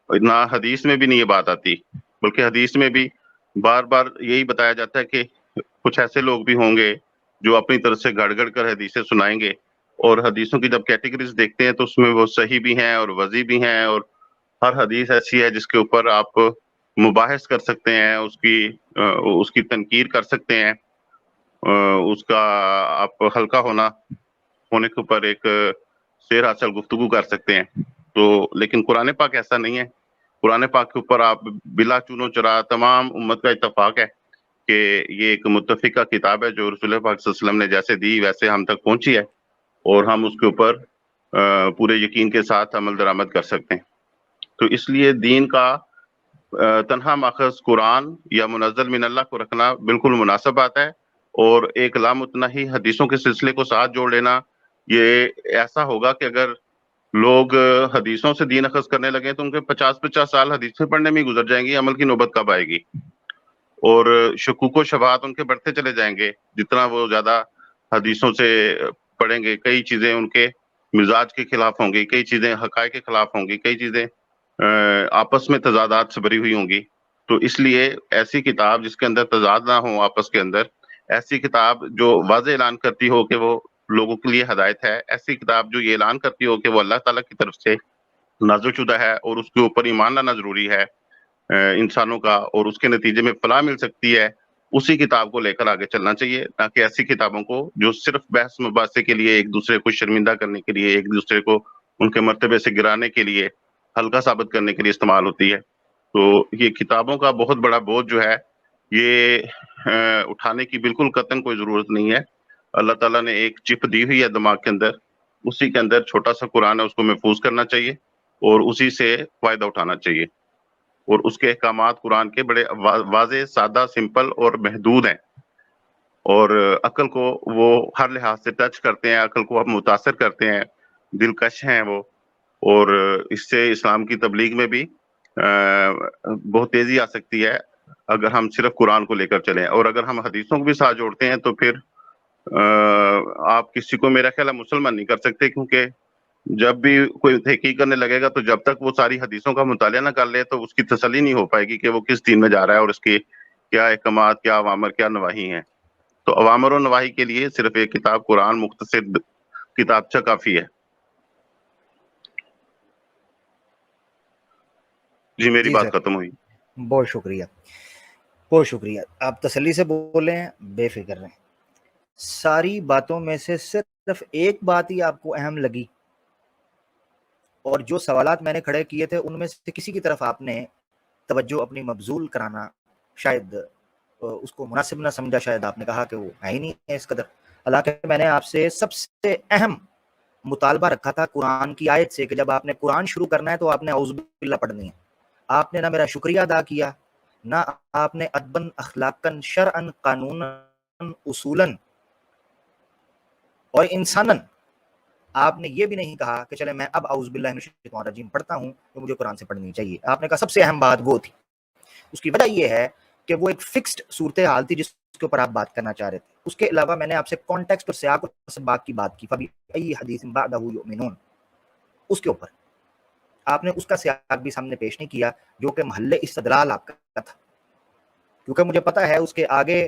نہ حدیث میں بھی نہیں یہ بات آتی, بلکہ حدیث میں بھی بار بار یہی بتایا جاتا ہے کہ کچھ ایسے لوگ بھی ہوں گے جو اپنی طرف سے گڑ گڑ کر حدیثیں سنائیں گے. اور حدیثوں کی جب کیٹیگریز دیکھتے ہیں تو اس میں وہ صحیح بھی ہیں اور وضعی بھی ہیں, اور ہر حدیث ایسی ہے جس کے اوپر آپ مباحث کر سکتے ہیں, اس کی تنقیر کر سکتے ہیں, اس کا آپ ہلکا ہونے کے اوپر ایک سیر حاصل گفتگو کر سکتے ہیں. تو لیکن قرآن پاک ایسا نہیں ہے. قرآن پاک کے اوپر آپ بلا چون و چرا تمام امت کا اتفاق ہے کہ یہ ایک متفقہ کتاب ہے جو رسول پاک صلی اللہ علیہ وسلم نے جیسے دی ویسے ہم تک پہنچی ہے, اور ہم اس کے اوپر پورے یقین کے ساتھ عمل درآمد کر سکتے ہیں. تو اس لیے دین کا تنہا ماخذ قرآن یا منزل من اللہ کو رکھنا بالکل مناسب بات ہے, اور ایک لامتناہی حدیثوں کے سلسلے کو ساتھ جوڑ لینا یہ ایسا ہوگا کہ اگر لوگ حدیثوں سے دین اخذ کرنے لگے تو ان کے 50 سال حدیثیں پڑھنے میں گزر جائیں گی, عمل کی نوبت کب آئے گی؟ اور شکوک و شبہات ان کے بڑھتے چلے جائیں گے جتنا وہ زیادہ حدیثوں سے پڑھیں گے. کئی چیزیں ان کے مزاج کے خلاف ہوں گی, کئی چیزیں حقائق کے خلاف ہوں گی, کئی چیزیں آپس میں تضادات سے بھری ہوئی ہوں گی. تو اس لیے ایسی کتاب جس کے اندر تضاد نہ ہو آپس کے اندر, ایسی کتاب جو واضح اعلان کرتی ہو کہ وہ لوگوں کے لیے ہدایت ہے, ایسی کتاب جو یہ اعلان کرتی ہو کہ وہ اللہ تعالیٰ کی طرف سے نازل شدہ ہے اور اس کے اوپر ایمان لانا ضروری ہے انسانوں کا, اور اس کے نتیجے میں فلاح مل سکتی ہے, اسی کتاب کو لے کر آگے چلنا چاہیے. نہ کہ ایسی کتابوں کو جو صرف بحث مباحثے کے لیے, ایک دوسرے کو شرمندہ کرنے کے لیے, ایک دوسرے کو ان کے مرتبے سے گرانے کے لیے, ہلکا ثابت کرنے کے لیے استعمال ہوتی ہے. تو یہ کتابوں کا بہت بڑا بوجھ جو ہے یہ اٹھانے کی بالکل قطعاً کوئی ضرورت نہیں ہے. اللہ تعالیٰ نے ایک چپ دی ہوئی ہے دماغ کے اندر, اسی کے اندر چھوٹا سا قرآن ہے, اس کو محفوظ کرنا چاہیے اور اسی سے فائدہ اٹھانا چاہیے. اور اس کے احکامات قرآن کے بڑے واضح، سادہ، سمپل اور محدود ہیں، اور عقل کو وہ ہر لحاظ سے ٹچ کرتے ہیں، عقل کو متاثر کرتے ہیں، دلکش ہیں وہ، اور اس سے اسلام کی تبلیغ میں بھی بہت تیزی آ سکتی ہے اگر ہم صرف قرآن کو لے کر چلیں. اور اگر ہم حدیثوں کو بھی ساتھ جوڑتے ہیں تو پھر آپ کسی کو میرا خیال ہے مسلمان نہیں کر سکتے، کیونکہ جب بھی کوئی تحقیق کرنے لگے گا تو جب تک وہ ساری حدیثوں کا مطالعہ نہ کر لے تو اس کی تسلی نہیں ہو پائے گی کہ وہ کس دین میں جا رہا ہے اور اس کے کیا احکامات، کیا اوامر، کیا نواہی ہیں. تو اوامر و نواہی کے لیے صرف ایک کتاب قرآن مختصر کتابچہ کافی ہے. جی میری جی بات سر، ختم ہوئی. بہت شکریہ، بہت شکریہ. آپ تسلی سے بولے ہیں، بے فکر رہیں. ساری باتوں میں سے صرف ایک بات ہی آپ کو اہم لگی، اور جو سوالات میں نے کھڑے کیے تھے ان میں سے کسی کی طرف آپ نے توجہ اپنی مبذول کرانا شاید اس کو مناسب نہ سمجھا، شاید آپ نے کہا کہ وہ ہے ہی نہیں ہے اس قدر. حالانکہ میں نے آپ سے سب سے اہم مطالبہ رکھا تھا قرآن کی آیت سے کہ جب آپ نے قرآن شروع کرنا ہے تو آپ نے اعوذ باللہ پڑھنی ہے. آپ نے نہ میرا شکریہ ادا کیا، نہ آپ نے ادباً، اخلاقاً، شرعاً، قانوناً، اصولاً اور انساناً آپ نے یہ بھی نہیں کہا کہ چلے میں اب اعوذ باللہ من الشیطان الرجیم پڑھتا ہوں تو مجھے قرآن سے پڑھنی چاہیے. آپ نے کہا سب سے اہم بات وہ تھی. اس کی وجہ یہ ہے کہ وہ ایک فکسڈ صورتحال تھی جس کے اوپر آپ بات کرنا چاہ رہے تھے. اس کے علاوہ میں نے آپ سے کانٹیکسٹ اور سیاق و سباق کی بات کی، فبأي حدیث بعدہ یؤمنون، اس کے اوپر آپ نے اس کا سیاق بھی سامنے پیش نہیں کیا جو کہ محل استدلال آپ کا تھا. کیونکہ مجھے پتا ہے اس کے آگے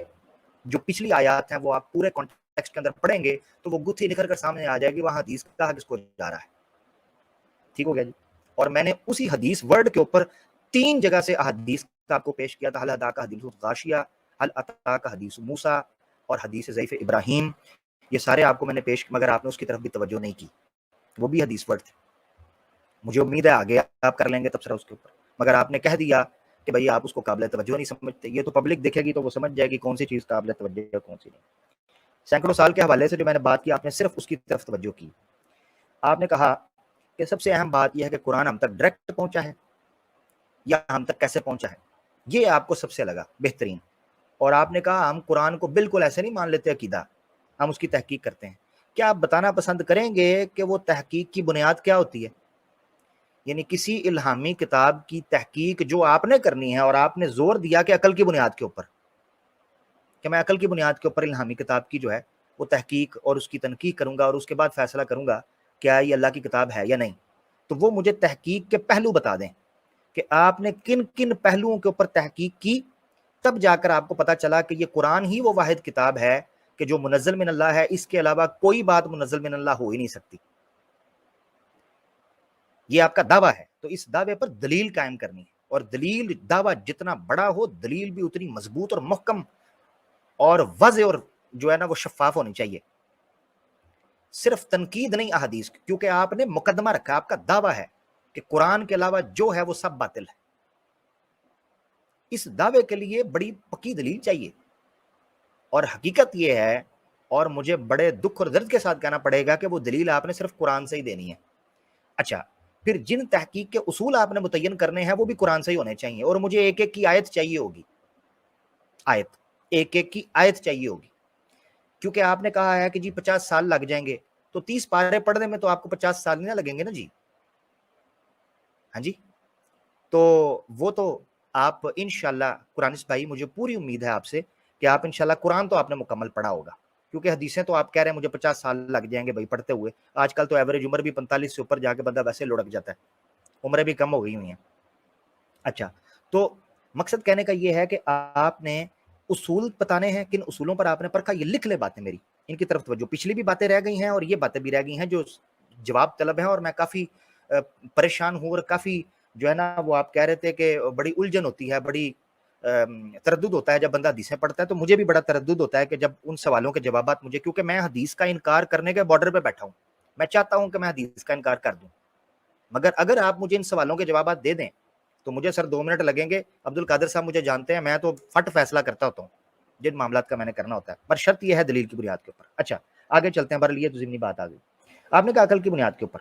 جو پچھلی آیات ہیں وہ آپ پورے کانٹیکسٹ کے اندر پڑھیں گے تو وہ گتھی نکھر کر سامنے آ جائے گی، وہاں حدیث کہا کس کو جا رہا ہے. ٹھیک ہو گیا جی. اور میں نے اسی حدیث ورڈ کے اوپر 3 جگہ سے احادیث آپ کو پیش کیا تھا. حل اتاک حدیث غاشیہ، حل اتاک حدیث موسیٰ اور حدیث ضعیف ابراہیم. یہ سارے آپ کو میں نے پیش، مگر آپ نے اس کی طرف بھی توجہ نہیں کی. وہ بھی حدیث ورڈ تھے. مجھے امید ہے آگے آپ کر لیں گے تبصرہ اس کے اوپر، مگر آپ نے کہہ دیا کہ بھئی آپ اس کو قابل توجہ نہیں سمجھتے. یہ تو پبلک دیکھے گی تو وہ سمجھ جائے گی کون سی چیز قابل توجہ ہے کون سی نہیں. سینکڑوں سال کے حوالے سے جو میں نے بات کی آپ نے صرف اس کی طرف توجہ کی. آپ نے کہا کہ سب سے اہم بات یہ ہے کہ قرآن ہم تک ڈائریکٹ پہنچا ہے یا ہم تک کیسے پہنچا ہے، یہ آپ کو سب سے لگا بہترین. اور آپ نے کہا ہم قرآن کو بالکل ایسے نہیں مان لیتے عقیدہ، ہم اس کی تحقیق کرتے ہیں. کیا آپ بتانا پسند کریں گے کہ وہ تحقیق کی بنیاد کیا ہوتی ہے؟ یعنی کسی الہامی کتاب کی تحقیق جو آپ نے کرنی ہے اور آپ نے زور دیا کہ عقل کی بنیاد کے اوپر، کہ میں عقل کی بنیاد کے اوپر الہامی کتاب کی جو ہے وہ تحقیق اور اس کی تنقیح کروں گا اور اس کے بعد فیصلہ کروں گا کیا یہ اللہ کی کتاب ہے یا نہیں. تو وہ مجھے تحقیق کے پہلو بتا دیں کہ آپ نے کن کن پہلوؤں کے اوپر تحقیق کی، تب جا کر آپ کو پتا چلا کہ یہ قرآن ہی وہ واحد کتاب ہے کہ جو منزل من اللہ ہے، اس کے علاوہ کوئی بات منزل من اللہ ہو ہی نہیں سکتی. یہ آپ کا دعویٰ ہے تو اس دعوے پر دلیل قائم کرنی ہے، اور دلیل، دعویٰ جتنا بڑا ہو دلیل بھی اتنی مضبوط اور محکم اور واضح اور جو ہے نا وہ شفاف ہونی چاہیے. صرف تنقید نہیں احادیث، کیونکہ آپ نے مقدمہ رکھا، آپ کا دعویٰ ہے کہ قرآن کے علاوہ جو ہے وہ سب باطل ہے. اس دعوے کے لیے بڑی پکی دلیل چاہیے، اور حقیقت یہ ہے، اور مجھے بڑے دکھ اور درد کے ساتھ کہنا پڑے گا کہ وہ دلیل آپ نے صرف قرآن سے ہی دینی ہے. اچھا، پھر جن تحقیق کے اصول آپ نے متعین کرنے ہیں وہ بھی قرآن سے ہی ہونے چاہیے، اور مجھے ایک ایک کی آیت چاہیے ہوگی، آیت ایک ایک کی آیت چاہیے ہوگی. کیونکہ آپ نے کہا ہے کہ جی 50 سال لگ جائیں گے، تو 30 پارے پڑھنے میں تو آپ کو 50 سال نہیں لگیں گے نا جی. ہاں جی، تو وہ تو آپ انشاءاللہ قرآنسٹ بھائی، مجھے پوری امید ہے آپ سے کہ آپ انشاءاللہ قرآن تو آپ نے مکمل پڑھا ہوگا، کیونکہ حدیثیں تو آپ کہہ رہے ہیں مجھے 50 سال لگ جائیں گے بھائی پڑھتے ہوئے. آج کل تو ایوریج عمر بھی 45 سے اوپر جا کے بندہ ویسے لڑک جاتا ہے، عمریں بھی کم ہو گئی ہوئی ہیں. اچھا، تو مقصد کہنے کا یہ ہے کہ آپ نے اصول بتانے ہیں، کن اصولوں پر آپ نے پرکھا، یہ لکھ لے باتیں میری، ان کی طرف توجہ. پچھلی بھی باتیں رہ گئی ہیں اور یہ باتیں بھی رہ گئی ہیں جو جواب طلب ہیں، اور میں کافی پریشان ہوں، اور کافی جو ہے نا وہ آپ کہہ رہے تھے کہ بڑی الجھن ہوتی ہے، بڑی تردد ہوتا ہے جب بندہ حدیثیں پڑھتا ہے. تو مجھے بھی بڑا تردد ہوتا ہے کہ جب ان سوالوں کے جوابات مجھے، کیونکہ میں حدیث کا انکار کرنے کے بارڈر پہ بیٹھا ہوں، میں چاہتا ہوں کہ میں حدیث کا انکار کر دوں، مگر اگر آپ مجھے ان سوالوں کے جوابات دے دیں تو مجھے سر 2 منٹ لگیں گے. عبد القادر صاحب مجھے جانتے ہیں، میں تو فٹ فیصلہ کرتا ہوتا ہوں جن معاملات کا میں نے کرنا ہوتا ہے، پر شرط یہ ہے دلیل کی بنیاد کے اوپر. اچھا آگے چلتے ہیں، بہرحال یہ تو ضمنی بات آ گئی. آپ نے کہا عقل کی بنیاد کے اوپر.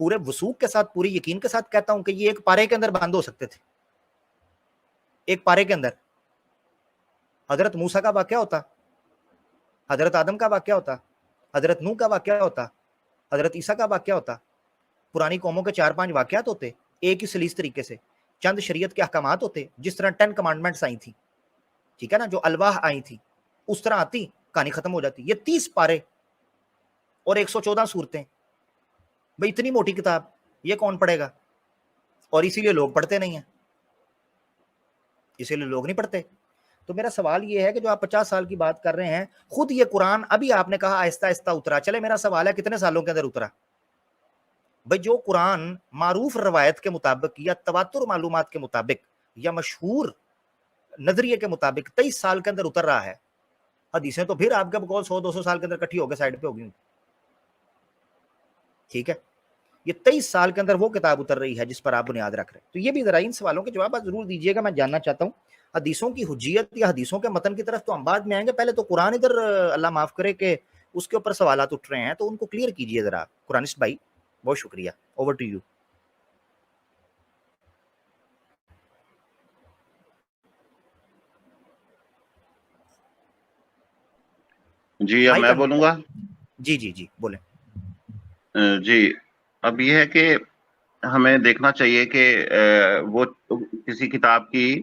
پورے وثوق کے ساتھ, پوری یقین کے ساتھ کہتا ہوں کہ یہ ایک پارے کے اندر بند ہو سکتے تھے, ایک پارے کے اندر. حضرت موسیٰ کا واقعہ ہوتا, حضرت آدم کا واقعہ ہوتا, حضرت نوح کا واقعہ ہوتا, حضرت عیسیٰ کا واقعہ ہوتا, پرانی قوموں کے 4-5 واقعات ہوتے ایک ہی سلیس طریقے سے, چند شریعت کے احکامات ہوتے, جس طرح 10 کمانڈمنٹس آئی تھیں, ٹھیک ہے نا, جو الواح آئی تھی اس طرح آتی, کہانی ختم ہو جاتی. یہ 30 پارے اور 114 صورتیں, بھئی اتنی موٹی کتاب یہ کون پڑھے گا؟ اور اسی لیے لوگ پڑھتے نہیں ہیں, اسی لیے لوگ نہیں پڑھتے. تو میرا سوال یہ ہے کہ جو آپ 50 سال کی بات کر رہے ہیں, خود یہ قرآن ابھی آپ نے کہا آہستہ آہستہ اترا, چلے میرا سوال ہے کتنے سالوں کے اندر اترا؟ بھئی جو قرآن معروف روایت کے مطابق یا تواتر معلومات کے مطابق یا مشہور نظریے کے مطابق 23 سال کے اندر اتر رہا ہے, حدیثیں تو پھر آپ کے بقول 100-200 سال کے اندر کٹھی ہو کے سائڈ پہ ہوگی, ٹھیک ہے. یہ 23 سال کے اندر وہ کتاب اتر رہی ہے جس پر آپ بنیاد رکھ رہے ہیں. تو یہ بھی ذرا ان سوالوں کے جواب ضرور دیجیے گا, میں جاننا چاہتا ہوں. حدیثوں کی حجیت یا حدیثوں کے متن کی طرف تو ہم بعد میں آئیں گے, پہلے تو قرآن ادھر اللہ معاف کرے کہ اس کے اوپر سوالات اٹھ رہے ہیں, تو ان کو کلیئر کیجیے ذرا قرآنسٹ بھائی. بہت شکریہ, اوور ٹو یو. جی اب میں بولوں گا. جی جی جی بولیں. جی اب یہ ہے کہ ہمیں دیکھنا چاہیے کہ وہ کسی کتاب کی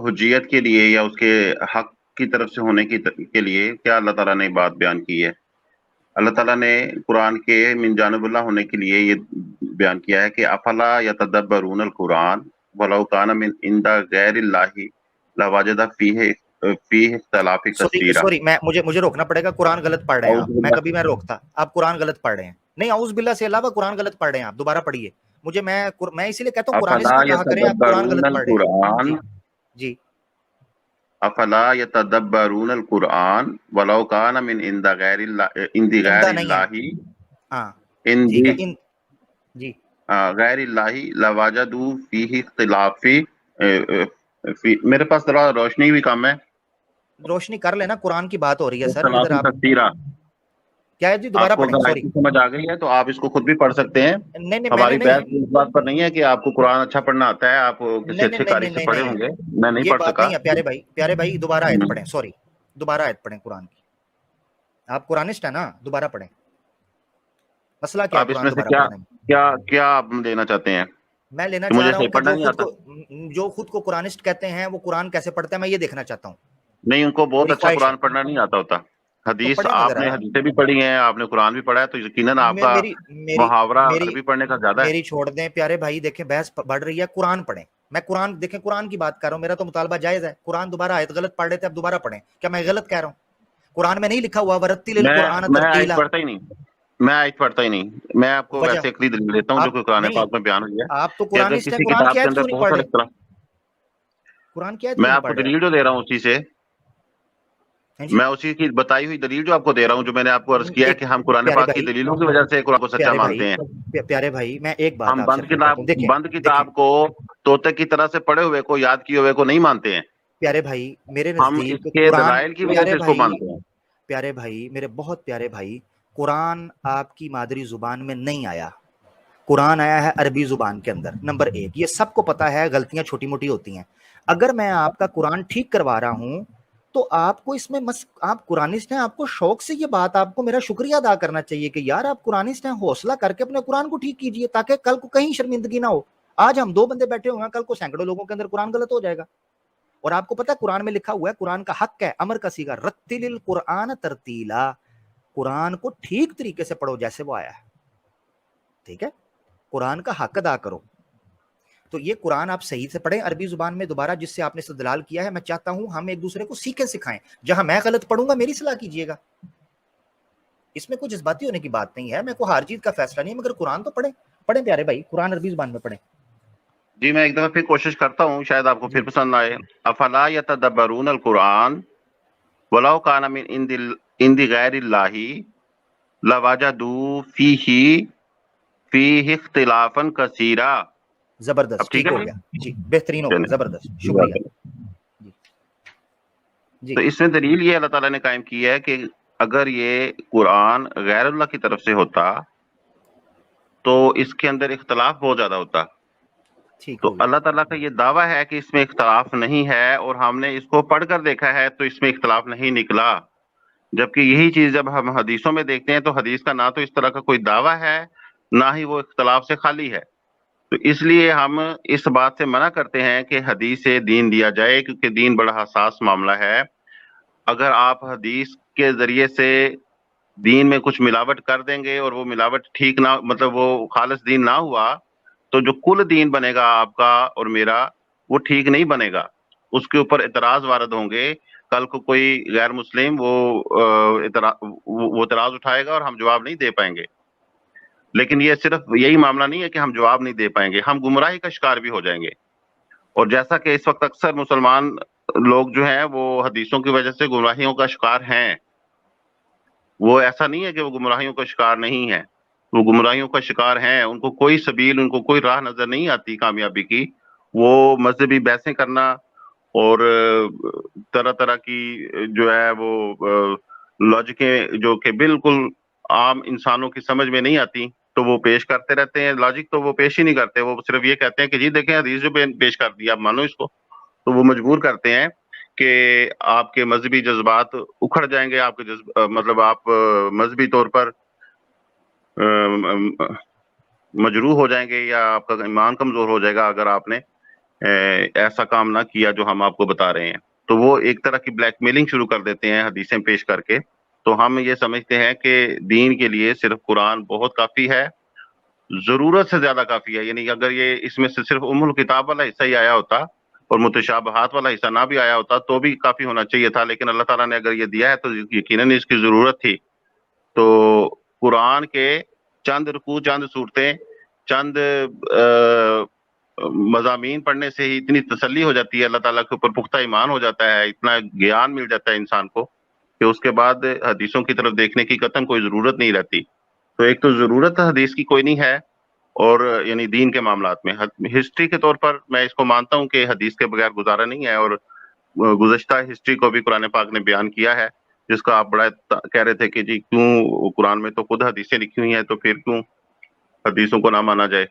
حجیت کے لیے یا اس کے حق کی طرف سے ہونے کے لیے کیا اللہ تعالیٰ نے بات بیان کی ہے. اللہ تعالیٰ نے قرآن کے من جانب اللہ ہونے کے لیے یہ بیان کیا ہے کہ افلا یتدبرون القرآن ولو کان من عند غیر اللہ لوجد فیہ اختلاف کثیرا. سوری مجھے روکنا پڑے گا, قرآن غلط پڑھ رہے ہیں آپ. میں روکتا, آپ قرآن غلط پڑھ رہے ہیں. نہیں, اعوذ باللہ سے علاوہ قرآن غلط پڑھ رہے ہیں آپ, دوبارہ پڑھیے. میں اسی لیے کہتا ہوں قرآن اس کو کہا کریں, آپ قرآن غلط پڑھ رہے ہیں. جی افلا یتدبرون القرآن ولو کان من عند غیر اللہ جی غیر اللہ لوجدوا فیہ اختلاف. میرے پاس ذرا روشنی بھی کم ہے, روشنی کر لینا, قرآن کی بات ہو رہی ہے سر. کیا ہے جی, دوبارہ پڑھیں. سوری سمجھ آ گئی ہے تو آپ اس کو خود بھی پڑھ سکتے ہیں. نہیں ہماری بحث اس بات پر نہیں ہے کہ آپ کو قرآن اچھا پڑھنا آتا ہے, آپ کسی اچھے قاری سے پڑھے ہوں گے. میں نہیں پڑھ سکا. پیارے بھائی دوبارہ آیت پڑھیں. سوری دوبارہ آیت پڑھیں قرآن کی. آپ قرآنسٹ ہیں نا, دوبارہ پڑھیں. مسئلہ کیا آپ اس میں سے کیا آپ لینا چاہتے ہیں؟ میں لینا چاہ رہا ہوں کہ جو خود کو قرآنسٹ کہتے ہیں وہ قرآن کیسے پڑھتے ہیں, میں یہ دیکھنا چاہتا ہوں. نہیں, ان کو بہت اچھا قرآن پڑھنا نہیں آتا ہوتا. حدیث آپ نے حدیثیں بھی پڑھی ہیں, آپ نے قرآن بھی پڑھا ہے, تو یقیناً آپ کا محاورہ عربی پڑھنے کا زیادہ ہے. میری چھوڑ دیں پیارے بھائی, دیکھیں بحث بڑھ رہی ہے, قرآن پڑھیں. میں قرآن دیکھیں قرآن کی بات کر رہا ہوں, میرا تو مطالبہ جائز ہے. قرآن دوبارہ آیت غلط پڑھ رہے تھے, اب دوبارہ پڑھیں. کیا میں غلط کہہ رہا ہوں؟ قرآن میں نہیں لکھا ہوا ورتل القرآن ترتیلا. میں آیت پڑھتا ہی نہیں. میں آپ کو ویسے ایک دلیل دیتا ہوں جو کہ قرآن پاک میں بیان ہوئی ہے. آپ تو قرآنسٹ ہیں, قرآن کی آیت کیوں نہیں پڑھ رہے؟ قرآن کی آیت میں آپ کو دلیل جو دے رہا ہوں اسی سے, میں اسی کی بتائی ہوئی دلیل جو آپ کو دے رہا ہوں, جو میں نے آپ کو عرض کیا ہے کہ ہم قرآن پاک کی دلیلوں کی وجہ سے قرآن کو سچا مانتے ہیں. پیارے بھائی میں ایک بات, ہم بند کتاب کو طوطے کی طرح سے پڑھے ہوئے کو, یاد کیے ہوئے کو نہیں مانتے ہیں. پیارے بھائی میرے نزدیک ہم اس کے دلائل کی وجہ سے اس کو مانتے ہیں. پیارے بھائی, میرے بہت پیارے بھائی, قرآن آپ کی مادری زبان میں نہیں آیا, قرآن آیا ہے عربی زبان کے اندر. نمبر 1, یہ سب کو پتا ہے, غلطیاں چھوٹی موٹی ہوتی ہیں. اگر میں آپ کا قرآن ٹھیک کروا رہا ہوں تو آپ کو اس میں آپ قرآنسٹ ہیں, آپ کو شوق سے یہ بات, آپ کو میرا شکریہ ادا کرنا چاہیے کہ یار آپ قرآنسٹ ہیں, حوصلہ کر کے اپنے قرآن کو ٹھیک کیجئے تاکہ کل کو کہیں شرمندگی نہ ہو. آج ہم 2 بندے بیٹھے ہوئے ہیں, کل کو سینکڑوں لوگوں کے اندر قرآن غلط ہو جائے گا. اور آپ کو پتا قرآن میں لکھا ہوا ہے, قرآن کا حق ہے, امر کا صیغہ, رتل القرآن ترتیلا, قرآن کو ٹھیک طریقے سے پڑھو جیسے وہ آیا ہے. ٹھیک ہے, قرآن کا حق ادا کرو. تو یہ قرآن آپ صحیح سے پڑھیں عربی زبان میں. دوبارہ جس سے آپ نے استدلال کیا ہے, میں چاہتا ہوں ہم ایک دوسرے کو سیکھیں سکھائیں. جہاں میں غلط پڑھوں گا میری صلاح کیجیے گا, اس میں کوئی جذباتی ہونے کی بات نہیں ہے. میں کوئی ہار جیت کا فیصلہ نہیں, مگر قرآن تو پڑھیں پیارے بھائی, قرآن عربی زبان میں پڑھیں. جی میں ایک دفعہ پھر کوشش کرتا ہوں, شاید آپ کو پھر پسند آئے. افلا یتدبرون القرآن ولو کان من عند غیر اللہ لوجدوا فیہ اختلافا کثیرا. زبردست, ٹھیک ہو گیا جی, بہترین ہو گیا, زبردست, شکریہ جی. تو اس میں دلیل یہ اللہ تعالیٰ نے قائم کی ہے کہ اگر یہ قرآن غیر اللہ کی طرف سے ہوتا تو اس کے اندر اختلاف بہت زیادہ ہوتا. ٹھیک تو ہو گیا. اللہ تعالیٰ کا یہ دعویٰ ہے کہ اس میں اختلاف نہیں ہے، اور ہم نے اس کو پڑھ کر دیکھا ہے تو اس میں اختلاف نہیں نکلا. جبکہ یہی چیز جب ہم حدیثوں میں دیکھتے ہیں تو حدیث کا نہ تو اس طرح کا کوئی دعویٰ ہے، نہ ہی وہ اختلاف سے خالی ہے. تو اس لیے ہم اس بات سے منع کرتے ہیں کہ حدیث سے دین لیا جائے، کیونکہ دین بڑا حساس معاملہ ہے. اگر آپ حدیث کے ذریعے سے دین میں کچھ ملاوٹ کر دیں گے اور وہ ملاوٹ ٹھیک نہ، مطلب وہ خالص دین نہ ہوا، تو جو کل دین بنے گا آپ کا اور میرا، وہ ٹھیک نہیں بنے گا. اس کے اوپر اعتراض وارد ہوں گے. کل کو کوئی غیر مسلم وہ اعتراض اٹھائے گا اور ہم جواب نہیں دے پائیں گے. لیکن یہ صرف یہی معاملہ نہیں ہے کہ ہم جواب نہیں دے پائیں گے، ہم گمراہی کا شکار بھی ہو جائیں گے. اور جیسا کہ اس وقت اکثر مسلمان لوگ جو ہیں وہ حدیثوں کی وجہ سے گمراہیوں کا شکار ہیں. وہ ایسا نہیں ہے کہ وہ گمراہیوں کا شکار نہیں ہے، وہ گمراہیوں کا شکار ہیں. ان کو کوئی سبیل، ان کو کوئی راہ نظر نہیں آتی کامیابی کی. وہ مذہبی بحثیں کرنا اور طرح طرح کی جو ہے وہ لاجکیں جو کہ بالکل عام انسانوں کی سمجھ میں نہیں آتی، تو وہ پیش کرتے رہتے ہیں. لاجک تو وہ پیش ہی نہیں کرتے، وہ صرف یہ کہتے ہیں کہ جی دیکھیں حدیث جو پیش کر دیا آپ مانو اس کو. تو وہ مجبور کرتے ہیں کہ آپ کے مذہبی جذبات اکھڑ جائیں گے، آپ کے مطلب آپ مذہبی طور پر مجروح ہو جائیں گے، یا آپ کا ایمان کمزور ہو جائے گا اگر آپ نے ایسا کام نہ کیا جو ہم آپ کو بتا رہے ہیں. تو وہ ایک طرح کی بلیک میلنگ شروع کر دیتے ہیں حدیثیں پیش کر کے. تو ہم یہ سمجھتے ہیں کہ دین کے لیے صرف قرآن بہت کافی ہے، ضرورت سے زیادہ کافی ہے. یعنی اگر یہ اس میں سے صرف ام الکتاب والا حصہ ہی آیا ہوتا اور متشابہات والا حصہ نہ بھی آیا ہوتا تو بھی کافی ہونا چاہیے تھا. لیکن اللہ تعالیٰ نے اگر یہ دیا ہے تو یقیناً اس کی ضرورت تھی. تو قرآن کے چند رکوع، چند صورتیں، چند مضامین پڑھنے سے ہی اتنی تسلی ہو جاتی ہے، اللہ تعالیٰ کے اوپر پختہ ایمان ہو جاتا ہے، اتنا گیان مل جاتا ہے انسان کو کہ اس کے بعد حدیثوں کی طرف دیکھنے کی قطعاً کوئی ضرورت نہیں رہتی. تو ایک تو ضرورت حدیث کی کوئی نہیں ہے، اور یعنی دین کے معاملات میں ہسٹری کے طور پر میں اس کو مانتا ہوں کہ حدیث کے بغیر گزارا نہیں ہے. اور گزشتہ ہسٹری کو بھی قرآن پاک نے بیان کیا ہے، جس کا آپ بڑا کہہ رہے تھے کہ جی کیوں قرآن میں تو خود حدیثیں لکھی ہوئی ہیں، تو پھر کیوں حدیثوں کو نہ مانا جائے.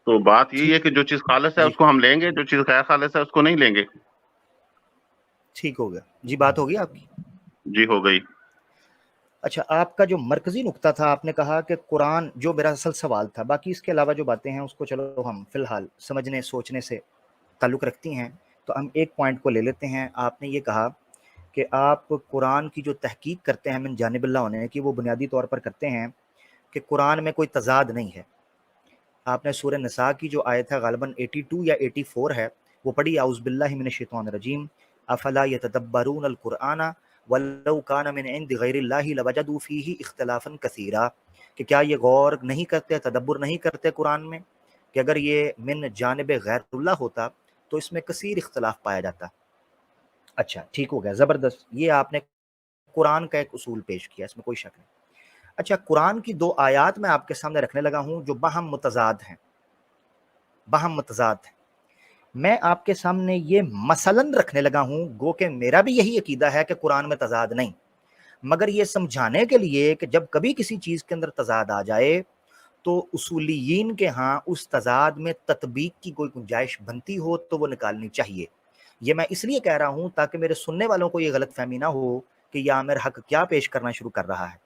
تو بات یہی ہے کہ جو چیز خالص ہے جی اس کو ہم لیں گے، جو چیز غیر خالص ہے اس کو نہیں لیں گے. ٹھیک ہو گیا جی. بات ہوگی آپ کی؟ جی ہو گئی. اچھا، آپ کا جو مرکزی نقطہ تھا، آپ نے کہا کہ قرآن، جو میرا اصل سوال تھا، باقی اس کے علاوہ جو باتیں ہیں اس کو چلو ہم فی الحال سمجھنے سوچنے سے تعلق رکھتی ہیں. تو ہم ایک پوائنٹ کو لے لیتے ہیں. آپ نے یہ کہا کہ آپ قرآن کی جو تحقیق کرتے ہیں من جانب اللہ ہونے کی، وہ بنیادی طور پر کرتے ہیں کہ قرآن میں کوئی تضاد نہیں ہے. آپ نے سورہ نساء کی جو آیت ہے غالباً 82 یا 84 ہے، وہ پڑھی، اعوذ باللہ من الشیطان الرجیم، افلا یتدبرون القرآن ولو کان من عند غیر اللہ لوجدوا فیہ اختلافا کثیرا، کہ کیا یہ غور نہیں کرتے، تدبر نہیں کرتے قرآن میں، کہ اگر یہ من جانب غیر اللہ ہوتا تو اس میں کثیر اختلاف پایا جاتا. اچھا ٹھیک ہو گیا، زبردست. یہ آپ نے قرآن کا ایک اصول پیش کیا، اس میں کوئی شک نہیں. اچھا، قرآن کی دو آیات میں آپ کے سامنے رکھنے لگا ہوں جو باہم متضاد ہیں. باہم متضاد ہیں. میں آپ کے سامنے یہ مثلاً رکھنے لگا ہوں، گو کہ میرا بھی یہی عقیدہ ہے کہ قرآن میں تضاد نہیں، مگر یہ سمجھانے کے لیے کہ جب کبھی کسی چیز کے اندر تضاد آ جائے تو اصولیین کے ہاں اس تضاد میں تطبیق کی کوئی گنجائش بنتی ہو تو وہ نکالنی چاہیے. یہ میں اس لیے کہہ رہا ہوں تاکہ میرے سننے والوں کو یہ غلط فہمی نہ ہو کہ یہ عامر حق کیا پیش کرنا شروع کر رہا ہے.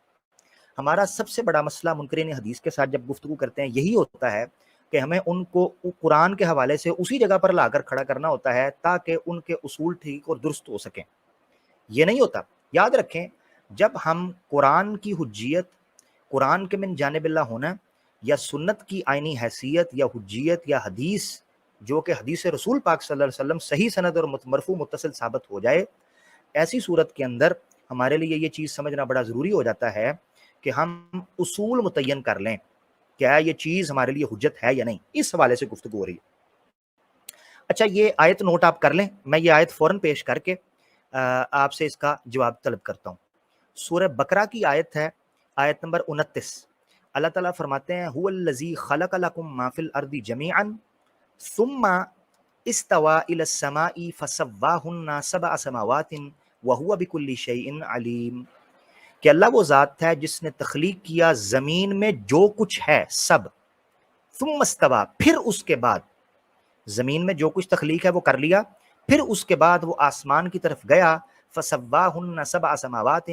ہمارا سب سے بڑا مسئلہ منکرین حدیث کے ساتھ جب گفتگو کرتے ہیں یہی ہوتا ہے کہ ہمیں ان کو قرآن کے حوالے سے اسی جگہ پر لا کر کھڑا کرنا ہوتا ہے تاکہ ان کے اصول ٹھیک اور درست ہو سکیں. یہ نہیں ہوتا. یاد رکھیں، جب ہم قرآن کی حجیت، قرآن کے من جانب اللہ ہونا، یا سنت کی آئینی حیثیت یا حجیت یا حدیث جو کہ حدیث رسول پاک صلی اللہ علیہ وسلم صحیح سند اور مرفوع متصل ثابت ہو جائے، ایسی صورت کے اندر ہمارے لیے یہ چیز سمجھنا بڑا ضروری ہو جاتا ہے کہ ہم اصول متعین کر لیں، کیا یہ چیز ہمارے لیے حجت ہے یا نہیں. اس حوالے سے گفتگو ہو رہی ہے. اچھا، یہ آیت نوٹ آپ کر لیں، میں یہ آیت فوراً پیش کر کے آپ سے اس کا جواب طلب کرتا ہوں. سورہ بقرہ کی آیت ہے، آیت نمبر 29. اللہ تعالیٰ فرماتے ہیں هو الذی خلق لکم ما فی الارض جمیعا ثم استوى الى السماء فسواهن سبع سماوات وهو بكل شيء علیم. کہ اللہ وہ ذات ہے جس نے تخلیق کیا زمین میں جو کچھ ہے سب، ثم استوى، پھر اس کے بعد زمین میں جو کچھ تخلیق ہے وہ کر لیا، پھر اس کے بعد وہ آسمان کی طرف گیا، فسواہن سبع سماوات،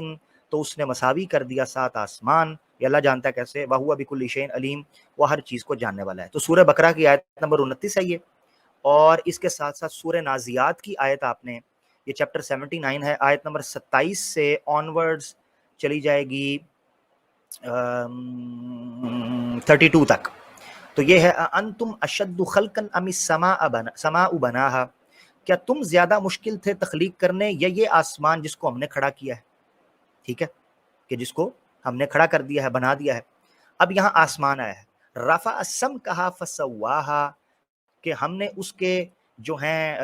تو اس نے مساوی کر دیا 7 آسمان، یہ اللہ جانتا ہے کیسے، وہو بکل شیء علیم، وہ ہر چیز کو جاننے والا ہے۔ تو سورہ بقرہ کی آیت نمبر 29 ہے یہ، اور اس کے ساتھ ساتھ سورہ نازیات کی آیت آپ نے، یہ چیپٹر 79 ہے، آیت نمبر 27 سے آنورڈز چلی جائے گی 32 تک، تو یہ ہے انتم اشد خلقا ام السماء بناہا، کیا تم زیادہ مشکل تھے تخلیق کرنے یا یہ آسمان جس کو ہم نے کھڑا کیا ہے، ٹھیک ہے، کہ جس کو ہم نے کھڑا کر دیا ہے، بنا دیا ہے۔ اب یہاں آسمان آیا ہے، رفع السمکہا فسواہا، کہ ہم نے اس کے جو ہیں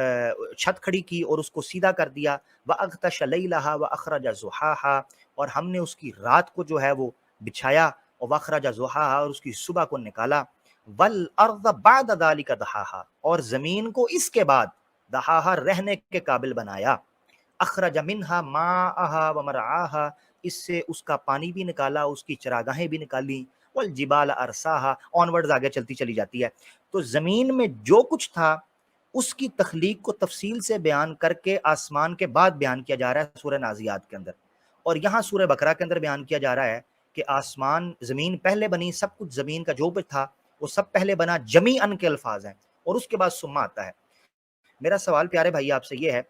چھت کھڑی کی اور اس کو سیدھا کر دیا، وَأَغْطَشَ لَيْلَهَا وَأَخْرَجَ زُحَاهَا، اور ہم نے اس کی رات کو جو ہے وہ بچھایا، اور وَأَخْرَجَ زُحَاهَا، اور اس کی صبح کو نکالا، وَالْأَرْضَ بَعْدَ ذَلِكَ دَحَاهَا، اور زمین کو اس کے بعد دحاها رہنے کے قابل بنایا، اخرج منها ماءها ومرعاها، اس سے اس کا پانی بھی نکالا، اس کی چراگاہیں بھی نکالی، والجبال ارساها، آنورڈز آگے چلتی چلی جاتی ہے۔ تو زمین میں جو کچھ تھا اس کی تخلیق کو تفصیل سے بیان کر کے آسمان کے بعد بیان کیا جا رہا ہے سورہ نازیات کے اندر، اور یہاں سورہ بقرہ کے اندر بیان کیا جا رہا ہے کہ آسمان زمین پہلے بنی، سب کچھ زمین کا جو بھی تھا وہ سب پہلے بنا، جمیعاً کے الفاظ ہیں، اور اس کے بعد ثم آتا ہے۔ میرا سوال پیارے بھائی آپ سے یہ ہے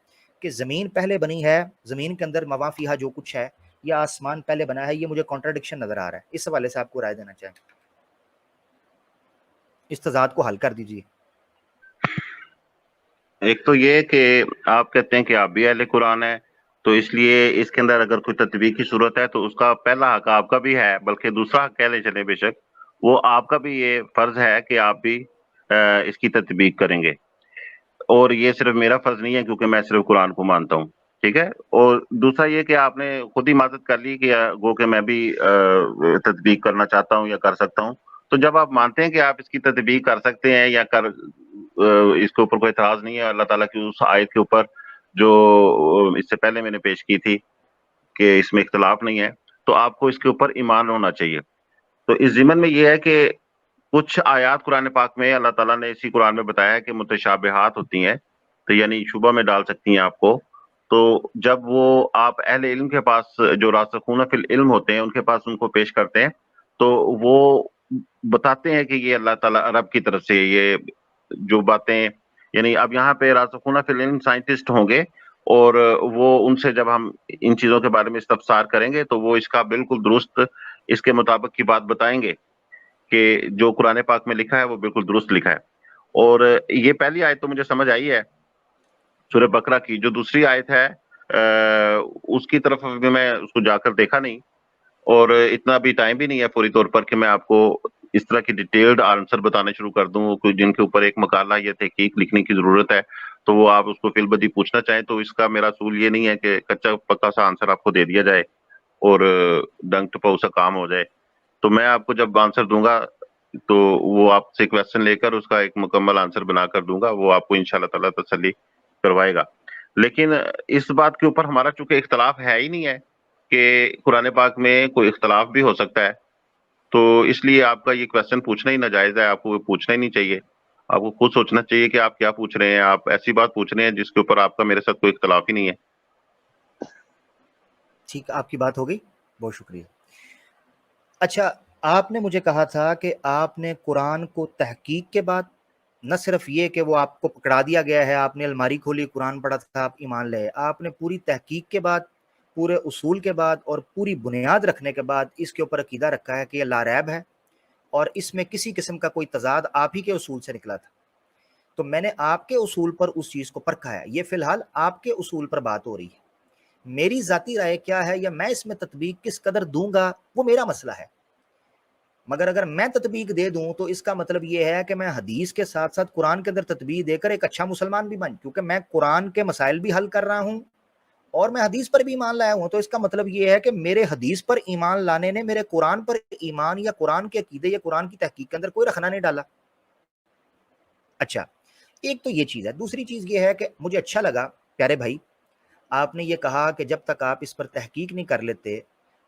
کہ زمین پہلے بنی ہے، زمین کے اندر موا فیہا جو کچھ ہے، یا آسمان پہلے بنا ہے، یہ مجھے کانٹرڈکشن نظر آ رہا ہے، اس حوالے سے آپ کو رائے دینا چاہیں، اس تضاد کو حل کر دیجیے۔ ایک تو یہ کہ آپ کہتے ہیں کہ آپ بھی اہل قرآن ہیں، تو اس لیے اس کے اندر اگر کوئی تطبیق کی صورت ہے تو اس کا پہلا حق آپ کا بھی ہے، بلکہ دوسرا حق کہہ لیں چلے بے شک، وہ آپ کا بھی یہ فرض ہے کہ آپ بھی اس کی تطبیق کریں گے، اور یہ صرف میرا فرض نہیں ہے کیونکہ میں صرف قرآن کو مانتا ہوں، ٹھیک ہے۔ اور دوسرا یہ کہ آپ نے خود ہی معذرت کر لی کہ گو کہ میں بھی تطبیق کرنا چاہتا ہوں یا کر سکتا ہوں، تو جب آپ مانتے ہیں کہ آپ اس کی تطبیق کر سکتے ہیں یا اس کے اوپر کوئی اعتراض نہیں ہے اللہ تعالیٰ کی اس آیت کے اوپر جو اس سے پہلے میں نے پیش کی تھی کہ اس میں اختلاف نہیں ہے، تو آپ کو اس کے اوپر ایمان ہونا چاہیے۔ تو اس ضمن میں یہ ہے کہ کچھ آیات قرآن پاک میں اللہ تعالیٰ نے اسی قرآن میں بتایا ہے کہ متشابہات ہوتی ہیں، تو یعنی شبہ میں ڈال سکتی ہیں آپ کو، تو جب وہ آپ اہل علم کے پاس جو راسخون فی العلم ہوتے ہیں ان کے پاس ان کو پیش کرتے ہیں تو وہ بتاتے ہیں کہ یہ اللہ تعالیٰ رب کی طرف سے یہ جو باتیں، یعنی اب یہاں پہ راسخون فی العلم سائنٹسٹ ہوں گے اور وہ ان سے جب ہم ان چیزوں کے بارے میں استفسار کریں گے تو وہ اس کا بالکل درست اس کے مطابق کی بات بتائیں گے کہ جو قرآن پاک میں لکھا ہے وہ بالکل درست لکھا ہے۔ اور یہ پہلی آیت تو مجھے سمجھ آئی ہے سورہ بقرہ کی، جو دوسری آیت ہے اس کی طرف میں اس کو جا کر دیکھا نہیں، اور اتنا بھی ٹائم بھی نہیں ہے فوری طور پر کہ میں آپ کو اس طرح کی ڈیٹیلڈ آنسر بتانے شروع کر دوں، کوئی جن کے اوپر ایک مقالہ یا تحقیق لکھنے کی ضرورت ہے تو وہ آپ اس کو فی البدی پوچھنا چاہیں تو اس کا میرا اصول یہ نہیں ہے کہ کچا پکا سا آنسر آپ کو دے دیا جائے اور ڈنگ ٹپاؤ سا کام ہو جائے۔ تو میں آپ کو جب آنسر دوں گا تو وہ آپ سے کویسچن لے کر اس کا ایک مکمل آنسر بنا کر دوں گا، وہ آپ کو انشاءاللہ تعالیٰ تسلی کروائے گا۔ لیکن اس بات کے اوپر ہمارا چونکہ اختلاف ہے ہی نہیں ہے کہ قرآن پاک میں کوئی اختلاف بھی ہو سکتا ہے، تو اس لیے آپ کا یہ کویسچن پوچھنا ہی ناجائز ہے، آپ کو پوچھنا ہی نہیں چاہیے، آپ کو خود سوچنا چاہیے کہ آپ کیا پوچھ رہے ہیں، آپ ایسی بات پوچھ رہے ہیں جس کے اوپر آپ کا میرے ساتھ کوئی اختلاف ہی نہیں ہے۔ ٹھیک، آپ کی بات ہو گئی، بہت شکریہ۔ اچھا، آپ نے مجھے کہا تھا کہ آپ نے قرآن کو تحقیق کے بعد، نہ صرف یہ کہ وہ آپ کو پکڑا دیا گیا ہے، آپ نے الماری کھولی قرآن پڑھا تھا آپ ایمان لے، آپ نے پوری تحقیق کے بعد، پورے اصول کے بعد اور پوری بنیاد رکھنے کے بعد اس کے اوپر عقیدہ رکھا ہے کہ یہ لا ریب ہے اور اس میں کسی قسم کا کوئی تضاد آپ ہی کے اصول سے نکلا تھا۔ تو میں نے آپ کے اصول پر اس چیز کو پرکھا ہے، یہ فی الحال آپ کے اصول پر بات ہو رہی ہے، میری ذاتی رائے کیا ہے یا میں اس میں تطبیق کس قدر دوں گا وہ میرا مسئلہ ہے، مگر اگر میں تطبیق دے دوں تو اس کا مطلب یہ ہے کہ میں حدیث کے ساتھ ساتھ قرآن کے اندر تطبیق دے کر ایک اچھا مسلمان بھی بن، کیونکہ میں قرآن کے مسائل بھی حل کر رہا ہوں اور میں حدیث پر بھی ایمان لایا ہوں، تو اس کا مطلب یہ ہے کہ میرے حدیث پر ایمان لانے نے میرے قرآن پر ایمان یا قرآن کے عقیدے یا قرآن کی تحقیق کے اندر کوئی رخنہ نہیں ڈالا۔ اچھا، ایک تو یہ چیز ہے، دوسری چیز یہ ہے کہ مجھے اچھا لگا پیارے بھائی آپ نے یہ کہا کہ جب تک آپ اس پر تحقیق نہیں کر لیتے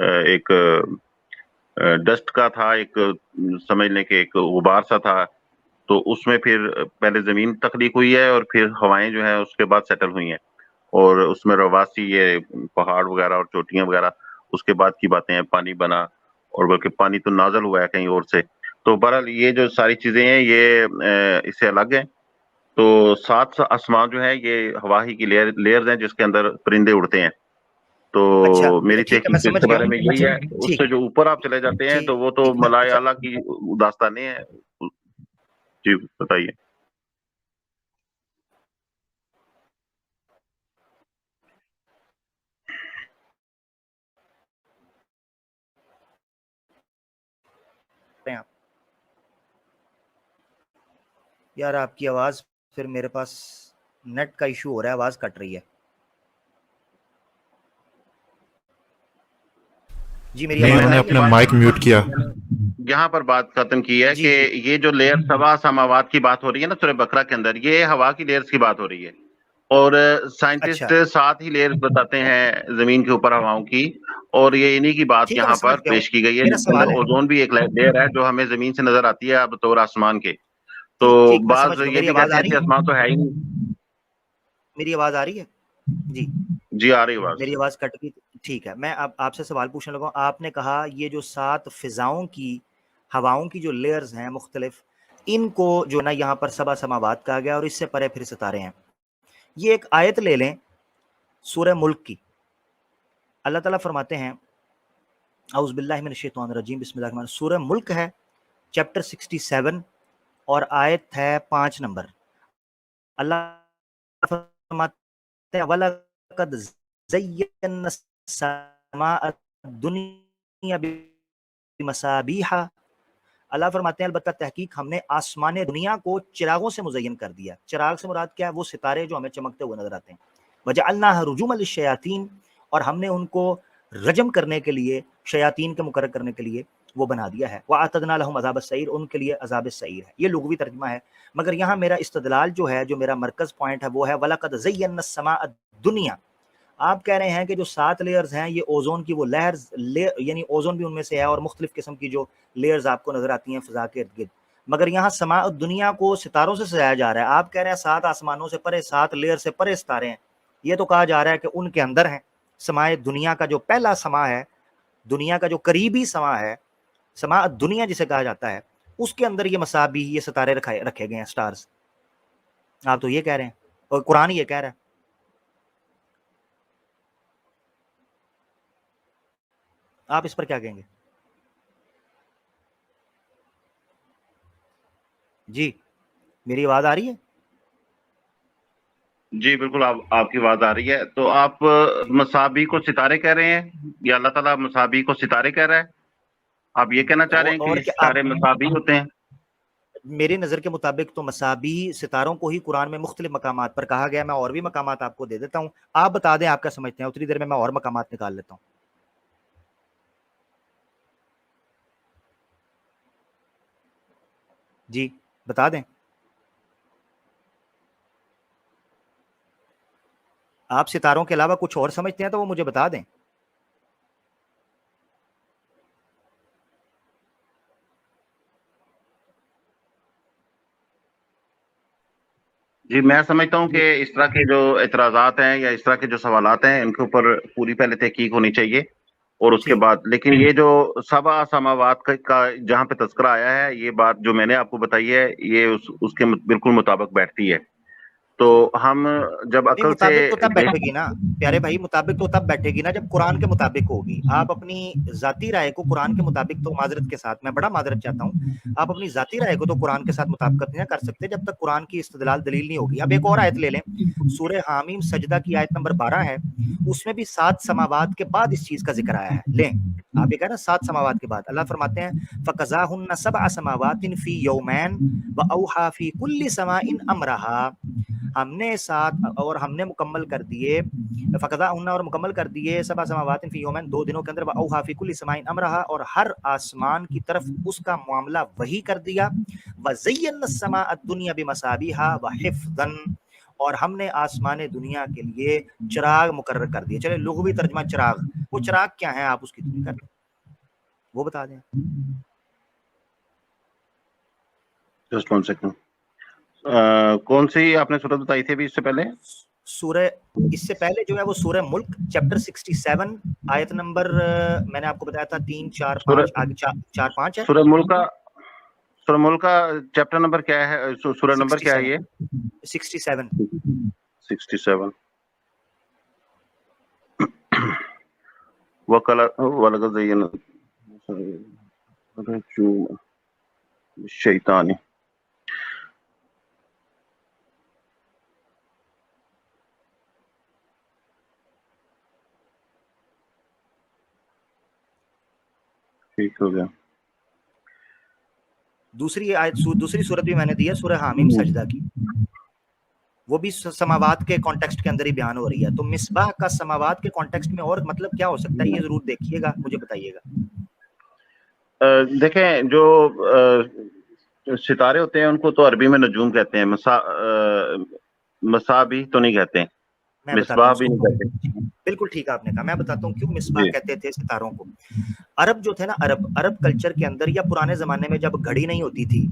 ایک ڈسٹ کا تھا, ایک سمجھ لیں کہ ایک غبار سا تھا. تو اس میں پھر پہلے زمین تخلیق ہوئی ہے اور پھر ہوائیں جو ہیں اس کے بعد سیٹل ہوئی ہیں, اور اس میں رواسی, یہ پہاڑ وغیرہ اور چوٹیاں وغیرہ, اس کے بعد کی باتیں ہیں. پانی بنا, اور بلکہ پانی تو نازل ہوا ہے کہیں اور سے. تو بہرحال یہ جو ساری چیزیں ہیں یہ اس سے الگ ہیں. تو 7 آسمان جو ہے یہ ہوا ہی کی لیئرز ہیں جس کے اندر پرندے اڑتے ہیں. تو اچھا میری ٹھیک ہے, میں تحقیق اس سمجھ کے گیا بارے ہوں. میں یہی ہے. اس ٹھیک سے جو اوپر آپ چلے جاتے ہیں تو وہ تو ٹھیک, ملائے اچھا اعلیٰ کی داستانیں ہیں. جی بتائیے. یار آپ کی آواز پھر میرے پاس نیٹ کا ایشو ہو رہا ہے, آواز کٹ رہی ہے. جی میری آواز انہوں نے آ رہی اپنا ہے. مائک میوٹ کیا. یہاں پر بات ختم کی ہے جی کہ جی یہ جو لیئر سبا سماوات کی بات ہو رہی ہے نا سورہ بقرہ کے اندر, یہ ہوا کی لیئرز کی بات ہو رہی ہے. اور سائنٹسٹ اچھا 7 ہی لیئرز بتاتے ہیں زمین کے اوپر ہواؤں کی, اور یہ انہی کی بات ٹھیک ہے, میں یہاں پر سمجھ گیا ہوں. پیش کی گئی ہے, میرا جس کے اندر سوال ہے, اوزون بھی ایک لیئر ہے جو ہمیں زمین سے نظر آتی ہے بطور آسمان کے. تو ٹھیک میں سمجھ بعض گیا, یہ میری بھی آواز کہتے آ ہیں رہی کہ ہے, آسمان تو ہے ہی نہیں. میری آواز آ رہی ہے. جی جی آ رہی آواز. میری آواز کٹ گئی. ٹھیک ہے, میں اب آپ سے سوال پوچھنے لگا ہوں. آپ نے کہا یہ جو 7 فضاؤں کی, ہواؤں کی جو لیئرز ہیں مختلف, ان کو جو نا یہاں پر 7 سماوات کہا گیا, اور اس سے پرے پھر ستارے ہیں. یہ ایک آیت لے لیں سورہ ملک کی. اللہ تعالیٰ فرماتے ہیں اعوذ باللہ من الشیطان الرجیم بسم اللہ الرحمن الرحیم. سورہ ملک ہے چیپٹر 67 اور آیت ہے 5 نمبر. اللہ فرماتے ہیں وَلَقَدْ زَيَّنَّا السَّمَاءَ الدُّنْيَا بِمَصَابِيحَ. اللہ فرماتے ہیں البتہ تحقیق ہم نے آسمان دنیا کو چراغوں سے مزین کر دیا. چراغ سے مراد کیا ہے؟ وہ ستارے جو ہمیں چمکتے ہوئے نظر آتے ہیں. وَجَعَلْنَاهَا رُجُومًا لِلشَّيَاطِينِ, اور ہم نے ان کو رجم کرنے کے لیے, شیاطین کے مقرر کرنے کے لیے وہ بنا دیا ہے. وَأَعْتَدْنَا لَهُمْ عَذَابَ السَّعِيرِ, ان کے لیے عذاب السعیر ہے. یہ لغوی ترجمہ ہے, مگر یہاں میرا استدلال جو ہے, جو میرا مرکز پوائنٹ ہے وہ ہے وَلَقَدْ زَيَّنَّا السَّمَاءَ الدُّنْيَا. آپ کہہ رہے ہیں کہ جو 7 لیئرز ہیں یہ اوزون کی وہ لیئرز, یعنی اوزون بھی ان میں سے ہے, اور مختلف قسم کی جو لیئرز آپ کو نظر آتی ہیں فضا کے ارد گرد. مگر یہاں سماء الدنیا کو ستاروں سے سجایا جا رہا ہے. آپ کہہ رہے ہیں 7 آسمانوں سے پرے, 7 لیئر سے پرے ستارے ہیں. یہ تو کہا جا رہا ہے کہ ان کے اندر ہیں. سماء دنیا کا جو پہلا سما ہے, دنیا کا جو قریبی سما ہے, سماء دنیا جسے کہا جاتا ہے, اس کے اندر یہ مصابیح, یہ ستارے رکھے گئے ہیں, سٹارز. آپ تو یہ کہہ رہے ہیں, اور قرآن یہ کہہ رہا ہے. آپ اس پر کیا کہیں گے؟ جی میری آواز آ رہی ہے؟ جی بالکل آپ کی آواز آ رہی ہے. تو آپ مصابیح کو ستارے کہہ رہے ہیں یا اللہ تعالیٰ مصابیح کو ستارے کہہ رہا ہے؟ آپ یہ کہنا چاہ رہے ہیں کہ اور یہ کیا آپ, ستارے مصابیح ہوتے ہیں؟ میری نظر کے مطابق تو مصابیح ستاروں کو ہی قرآن میں مختلف مقامات پر کہا گیا. میں اور بھی مقامات آپ کو دے دیتا ہوں, آپ بتا دیں آپ کیا سمجھتے ہیں. اتنی دیر میں اور مقامات نکال لیتا ہوں. جی بتا دیں. آپ ستاروں کے علاوہ کچھ اور سمجھتے ہیں تو وہ مجھے بتا دیں. جی میں سمجھتا ہوں کہ اس طرح کے جو اعتراضات ہیں یا اس طرح کے جو سوالات ہیں ان کے اوپر پوری پہلے تحقیق ہونی چاہیے, اور اس کے ٹھیک, بعد. لیکن یہ جو 7 سماوات کا جہاں پہ تذکرہ آیا ہے, یہ بات جو میں نے آپ کو بتائی ہے یہ اس کے بالکل مطابق بیٹھتی ہے. تو ہم جب نہیں عقل سے مطابق تو تب بیٹھے گی نا پیارے بھائی, مطابق تو تب بیٹھے گی نا جب قرآن کے مطابق ہوگی. آپ اپنی ذاتی رائے کو قرآن کے مطابق, تو معذرت کے ساتھ میں بڑا معذرت چاہتا ہوں, آپ اپنی ذاتی رائے کو تو قرآن کے ساتھ مطابقت نہیں کر سکتے جب تک قرآن کی استدلال دلیل نہیں ہوگی. اب ایک اور آیت لے لیں, سورہ حامیم سجدہ کی آیت نمبر 12 ہے, اس میں بھی 7 سماوات کے بعد اس چیز کا ذکر آیا ہے. لیں آپ یہ کہہ رہے ہیں 7 سماوات کے بعد, اللہ فرماتے ہیں فَقَضَاهُنَّ 7 سَمَاوَاتٍ فِي يَوْمَيْنِ وَأَوْحَىٰ فِي كُلِّ سَمَاءٍ أَمْرَهَا. ہم نے 7 اور ہم نے مکمل کر دیے, فَقَضَاهُنَّ اور مکمل کر دیے 7 سماوات فی یومین 2 دنوں کے اندر, وَأَوْحَىٰ فِي كُلِّ سَمَاءٍ أَمْرَهَا اور ہر آسمان کی طرف اس کا معاملہ وہی کر دیا. وَزَيَّنَّا السَّمَاءَ الدُّنْيَا بِمَصَابِيحَ وَحِفْظًا, اور ہم نے آسمان دنیا کے لیے چراغ مقرر کر دیے. چلے لغوی ترجمہ چراغ, وہ چراغ کیا ہے آپ اس کی تشریح کر دیں, وہ بتا دیں. Just one second. کون سی آپ نے صورت بتائی تھی ابھی اس سے پہلے؟ سورہ اس سے پہلے جو ہے وہ سورہ ملک چیپٹر 67 آیت نمبر میں نے آپ کو بتایا تھا 3 4 5 آگے 4 5 ہے. سورہ ملک کا چیپٹر نمبر کیا ہے, سورہ نمبر کیا ہے یہ؟ 67. 67. وَلَقَدْ زَيَّنَّا الشَّيْطَانِ. ٹھیک ہو گیا. دوسری آیت دوسری صورت بھی میں نے دی ہے سورہ حامیم سجدہ کی, وہ بھی سماوات کے کانٹیکسٹ کے اندر ہی بیان ہو رہی ہے. تو مصباح کا سماوات کے کانٹیکسٹ میں اور مطلب کیا ہو سکتا ہے, یہ ضرور دیکھیے گا, مجھے بتائیے گا. دیکھیں جو ستارے ہوتے ہیں ان کو تو عربی میں نجوم کہتے ہیں, مصابیح تو نہیں کہتے, میں بتاتا مصباح ہوں بھی نہیں کہتے. بالکل ٹھیک آپ نے کہا, میں بتاتا ہوں کیوں مصباح جی کہتے تھے ستاروں کو. عرب جو تھے نا, عرب کلچر کے اندر یا پرانے زمانے میں جب گھڑی نہیں ہوتی تھی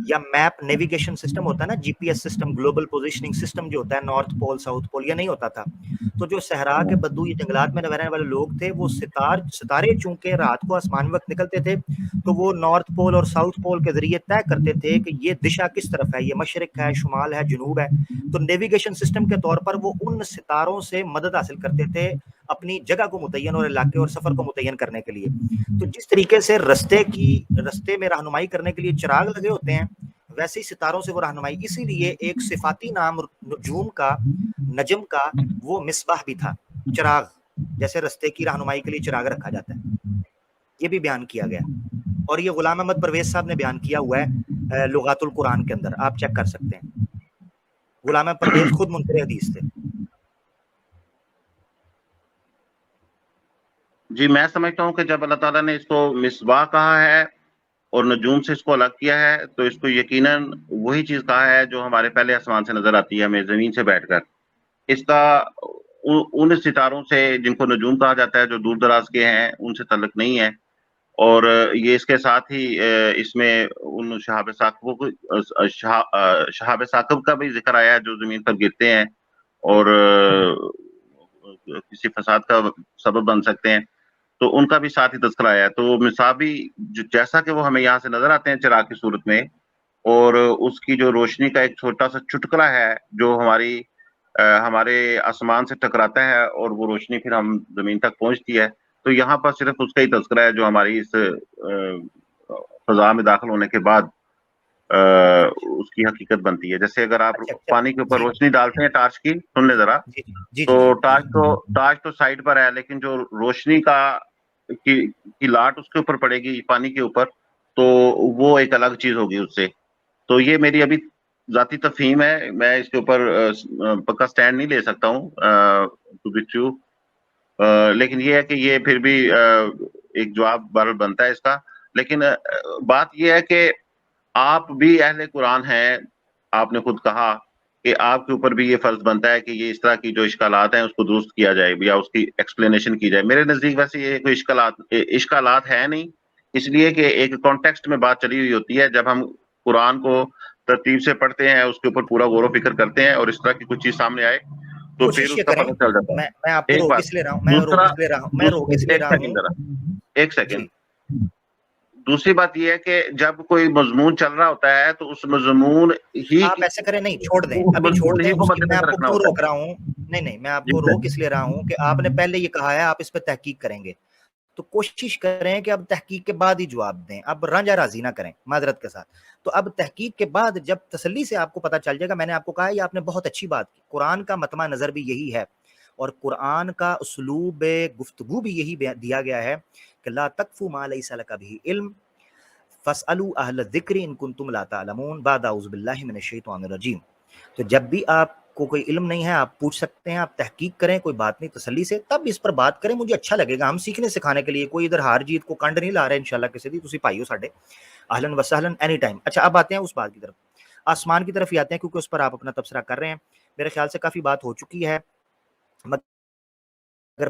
یا میپ نیویگیشن سسٹم ہوتا ہے نا, G P S system, global positioning system جو ہوتا ہے, نارتھ پول ساؤتھ پول, یہ نہیں ہوتا تھا. تو جو صحرا کے بدو یہ جنگلات میں رہنے والے لوگ تھے, وہ ستارے چونکہ رات کو آسمان وقت نکلتے تھے تو وہ نارتھ پول اور ساؤتھ پول کے ذریعے طے کرتے تھے کہ یہ دشا کس طرف ہے, یہ مشرق ہے, شمال ہے, جنوب ہے. تو نیویگیشن سسٹم کے طور پر وہ ان ستاروں سے مدد حاصل کرتے تھے اپنی جگہ کو متعین اور علاقے اور سفر کو متعین کرنے کے لیے. تو جس طریقے سے رستے میں رہنمائی کرنے کے لیے چراغ لگے ہوتے ہیں, ویسے ہی ستاروں سے وہ رہنمائی. اسی لیے ایک صفاتی نام نجوم کا, نجم کا, وہ مصباح بھی تھا, چراغ, جیسے رستے کی رہنمائی کے لیے چراغ رکھا جاتا ہے. یہ بھی بیان کیا گیا, اور یہ غلام احمد پرویز صاحب نے بیان کیا ہوا ہے لغات القرآن کے اندر, آپ چیک کر سکتے ہیں. غلام احمد پرویز خود منکر حدیث تھے. جی میں سمجھتا ہوں کہ جب اللہ تعالیٰ نے اس کو مصباح کہا ہے اور نجوم سے اس کو الگ کیا ہے, تو اس کو یقیناً وہی چیز کہا ہے جو ہمارے پہلے آسمان سے نظر آتی ہے ہمیں زمین سے بیٹھ کر. اس کا ان ستاروں سے جن کو نجوم کہا جاتا ہے جو دور دراز کے ہیں ان سے تعلق نہیں ہے. اور یہ اس کے ساتھ ہی اس میں ان شہاب ثاقب کا بھی ذکر آیا ہے جو زمین پر گرتے ہیں اور کسی فساد کا سبب بن سکتے ہیں, تو ان کا بھی ساتھ ہی تذکرہ آیا ہے. تو مصابی جیسا کہ وہ ہمیں یہاں سے نظر آتے ہیں چراغ کی صورت میں, اور اس کی جو روشنی کا ایک چھوٹا سا چٹکلا ہے جو ہمارے آسمان سے ٹکراتا ہے اور وہ روشنی پھر ہم زمین تک پہنچتی ہے, تو یہاں پر صرف اس کا ہی تذکرہ ہے جو ہماری اس فضا میں داخل ہونے کے بعد اس کی حقیقت بنتی ہے. جیسے اگر آپ پانی کے اوپر روشنی ڈالتے ہیں ٹارچ کی, سن لیں ذرا, تو ٹارچ تو سائڈ پر ہے, لیکن جو روشنی کی لاٹ اس کے اوپر پڑے گی پانی کے اوپر, تو وہ ایک الگ چیز ہوگی اس سے. تو یہ میری ابھی ذاتی تفہیم ہے, میں اس کے اوپر پکا سٹینڈ نہیں لے سکتا ہوں ٹو بی ٹرو, لیکن یہ ہے کہ یہ پھر بھی ایک جواب بہرحال بنتا ہے اس کا. لیکن بات یہ ہے کہ آپ بھی اہل قرآن ہیں, آپ نے خود کہا کہ آپ کے اوپر بھی یہ فرض بنتا ہے کہ یہ اس طرح کی جو اشکالات ہیں اس کو درست کیا جائے یا اس کی ایکسپلینیشن کی جائے. میرے نزدیک ویسے یہ کوئی اشکالات ہے نہیں, اس لیے کہ ایک کانٹیکسٹ میں بات چلی ہوئی ہوتی ہے. جب ہم قرآن کو ترتیب سے پڑھتے ہیں, اس کے اوپر پورا غور و فکر کرتے ہیں, اور اس طرح کی کچھ چیز سامنے آئے تو پھر اس کا پتہ چل جاتا ہے. میں آپ کو روک اس لیے رہا ہوں, میں روک اس لیے رہا ہوں. ایک سیکنڈ. دوسری بات یہ ہے کہ جب کوئی مضمون چل رہا ہوتا ہے تو اس مضمون ہی آپ ایسے کریں, نہیں چھوڑ دیں, ابھی چھوڑ دیں, میں آپ کو کیوں روک رہا ہوں, نہیں میں آپ کو روک اس لیے رہا ہوں کہ آپ نے پہلے یہ کہا ہے آپ اس پہ تحقیق کریں گے, تو کوشش کریں کہ اب تحقیق کے بعد ہی جواب دیں, اب رنجا راضی نہ کریں معذرت کے ساتھ. تو اب تحقیق کے بعد جب تسلی سے آپ کو پتہ چل جائے گا, میں نے آپ کو کہا یہ آپ نے بہت اچھی بات کی, قرآن کا مطمع نظر بھی یہی ہے اور قرآن کا اسلوب گفتگو بھی یہی دیا گیا ہے کہ لا تقف ما لیس لک بہ علم فاسألوا اہل الذکر ان کنتم لا تعلمون بعد اعوذ باللہ من الشیطان الرجیم. تو جب بھی آپ کو کوئی علم نہیں ہے آپ پوچھ سکتے ہیں, آپ تحقیق کریں, کوئی بات نہیں تسلی سے, تب اس پر بات کریں, مجھے اچھا لگے گا. ہم سیکھنے سکھانے کے لیے کوئی ادھر ہار جیت کو کنڈ نہیں لا رہے انشاءاللہ کسی دی, تسی پائیو ساڈے اہلاً و سہلاً اینی ٹائم. اچھا اب آتے ہیں اس بات کی طرف, آسمان کی طرف ہی آتے ہیں کیونکہ اس پر آپ اپنا تبصرہ کر رہے ہیں. میرے خیال سے کافی بات ہو چکی ہے, مگر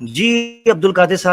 جی عبد القادر صاحب